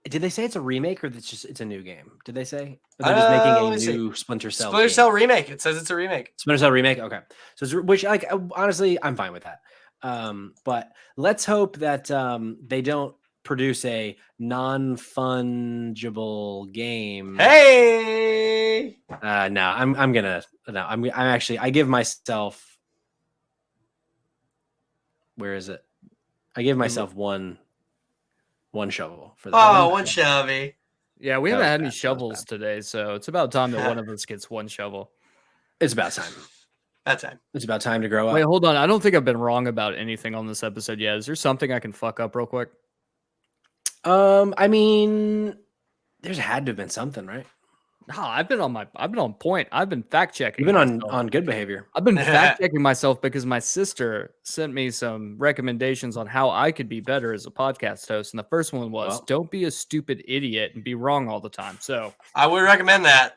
Did they say it's a remake or it's a new game? Did they say? Or they're just making a new Splinter Cell. Splinter Cell remake. It says it's a remake. Splinter Cell remake. Okay, so which, like, honestly, I'm fine with that. But let's hope that they don't produce a non-fungible game. Hey. No, I'm actually, I give myself. Where is it? I give myself one shovel for that. Oh, one shovel. Yeah, we haven't had any shovels today, so it's about time that one of us gets one shovel. It's about time. It's about time to grow up. Wait, hold on. I don't think I've been wrong about anything on this episode yet. Is there something I can fuck up real quick? I mean, there's had to have been something, right? No, I've been on point. I've been fact checking. You've been on good behavior. I've been fact checking myself because my sister sent me some recommendations on how I could be better as a podcast host. And the first one was, don't be a stupid idiot and be wrong all the time. So I would recommend that.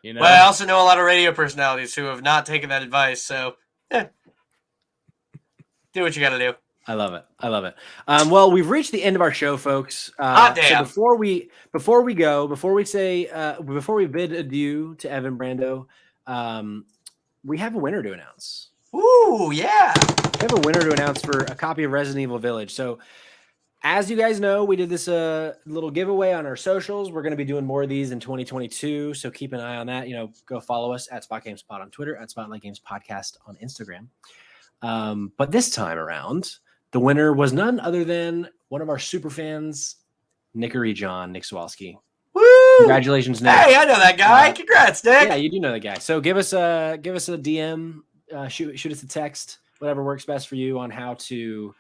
You know, but I also know a lot of radio personalities who have not taken that advice. So do what you got to do. I love it. Well, we've reached the end of our show, folks. Hot damn. So before we bid adieu to Evan Brando, we have a winner to announce. Ooh, yeah. We have a winner to announce for a copy of Resident Evil Village. So, as you guys know, we did this little giveaway on our socials. We're going to be doing more of these in 2022, so keep an eye on that. You know, go follow us at Spot Games Pod on Twitter, at Spotlight Games Podcast on Instagram. But this time around, the winner was none other than one of our super fans, Nick Swalski. Woo! Congratulations, Nick. Hey, I know that guy. Congrats, Nick. Yeah, you do know that guy. So give us a DM, shoot us a text, whatever works best for you on how to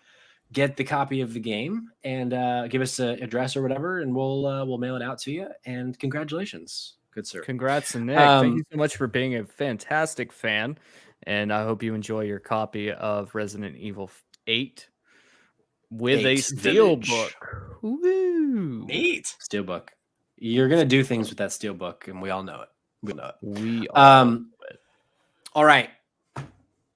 get the copy of the game, and give us an address or whatever, and we'll mail it out to you. And congratulations, good sir. Congrats to Nick. Thank you so much for being a fantastic fan, and I hope you enjoy your copy of Resident Evil 8 with a steelbook. Woo! Neat Steelbook. You're gonna do things with that steelbook, and we all know it. We all know it. All right.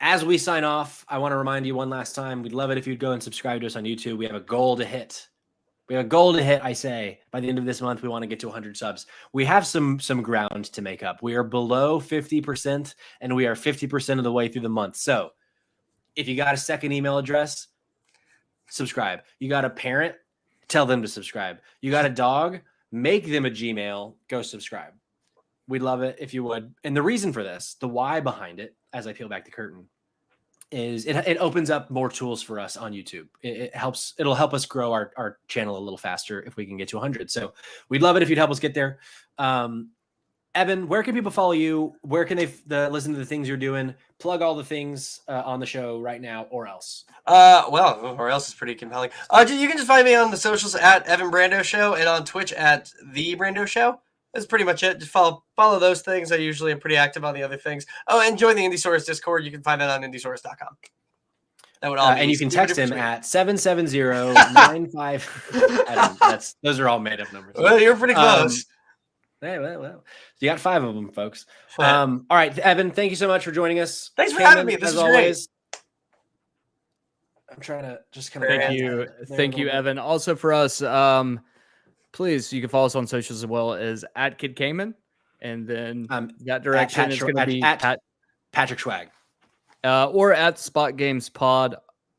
As we sign off, I want to remind you one last time, we'd love it if you'd go and subscribe to us on YouTube. We have a goal to hit. I say. By the end of this month, we want to get to 100 subs. We have some ground to make up. We are below 50%, and we are 50% of the way through the month. So if you got a second email address, subscribe. You got a parent, tell them to subscribe. You got a dog, make them a Gmail, go subscribe. We'd love it if you would. And the reason for this, the why behind it, as I peel back the curtain, is it opens up more tools for us on YouTube. It'll help us grow our channel a little faster if we can get to 100. So we'd love it if you'd help us get there. Evan, where can people follow you? Where can they listen to the things you're doing? Plug all the things on the show right now, or else. Or else is pretty compelling. You can just find me on the socials at Evan Brando Show and on Twitch at The Brando Show. That's pretty much it. Just follow those things. I usually am pretty active on the other things. Oh, and join the Indie Source Discord. You can find that on indiesource.com. That would all be and you can super text duper him sweet. at 770-95. Those are all made up numbers. Well, you're pretty close. Well, you got 5 of them, folks. All right, Evan, thank you so much for joining us. Thanks for having me. This was great. I'm trying to just kind of thank you, Evan. Also for us, please, you can follow us on socials as well as at Kid Cayman, and then that direction is going to be at Patrick Schwag, or at Spot Games Pod,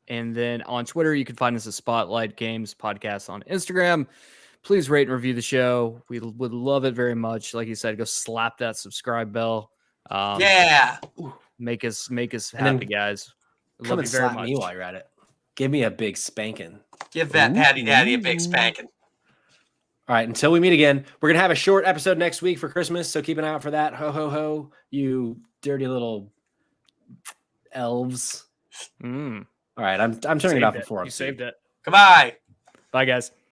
and then on Twitter you can find us at Spotlight Games Podcast on Instagram. Please rate and review the show. We would love it very much. Like you said, go slap that subscribe bell. Make us happy, guys. Love you very much. Me while you're at it. Give me a big spanking. Give that Patty Daddy a big spanking. All right, until we meet again, we're going to have a short episode next week for Christmas, so keep an eye out for that. Ho, ho, ho, you dirty little elves. All right, I'm turning it off before. You saved it. Goodbye. Bye, guys.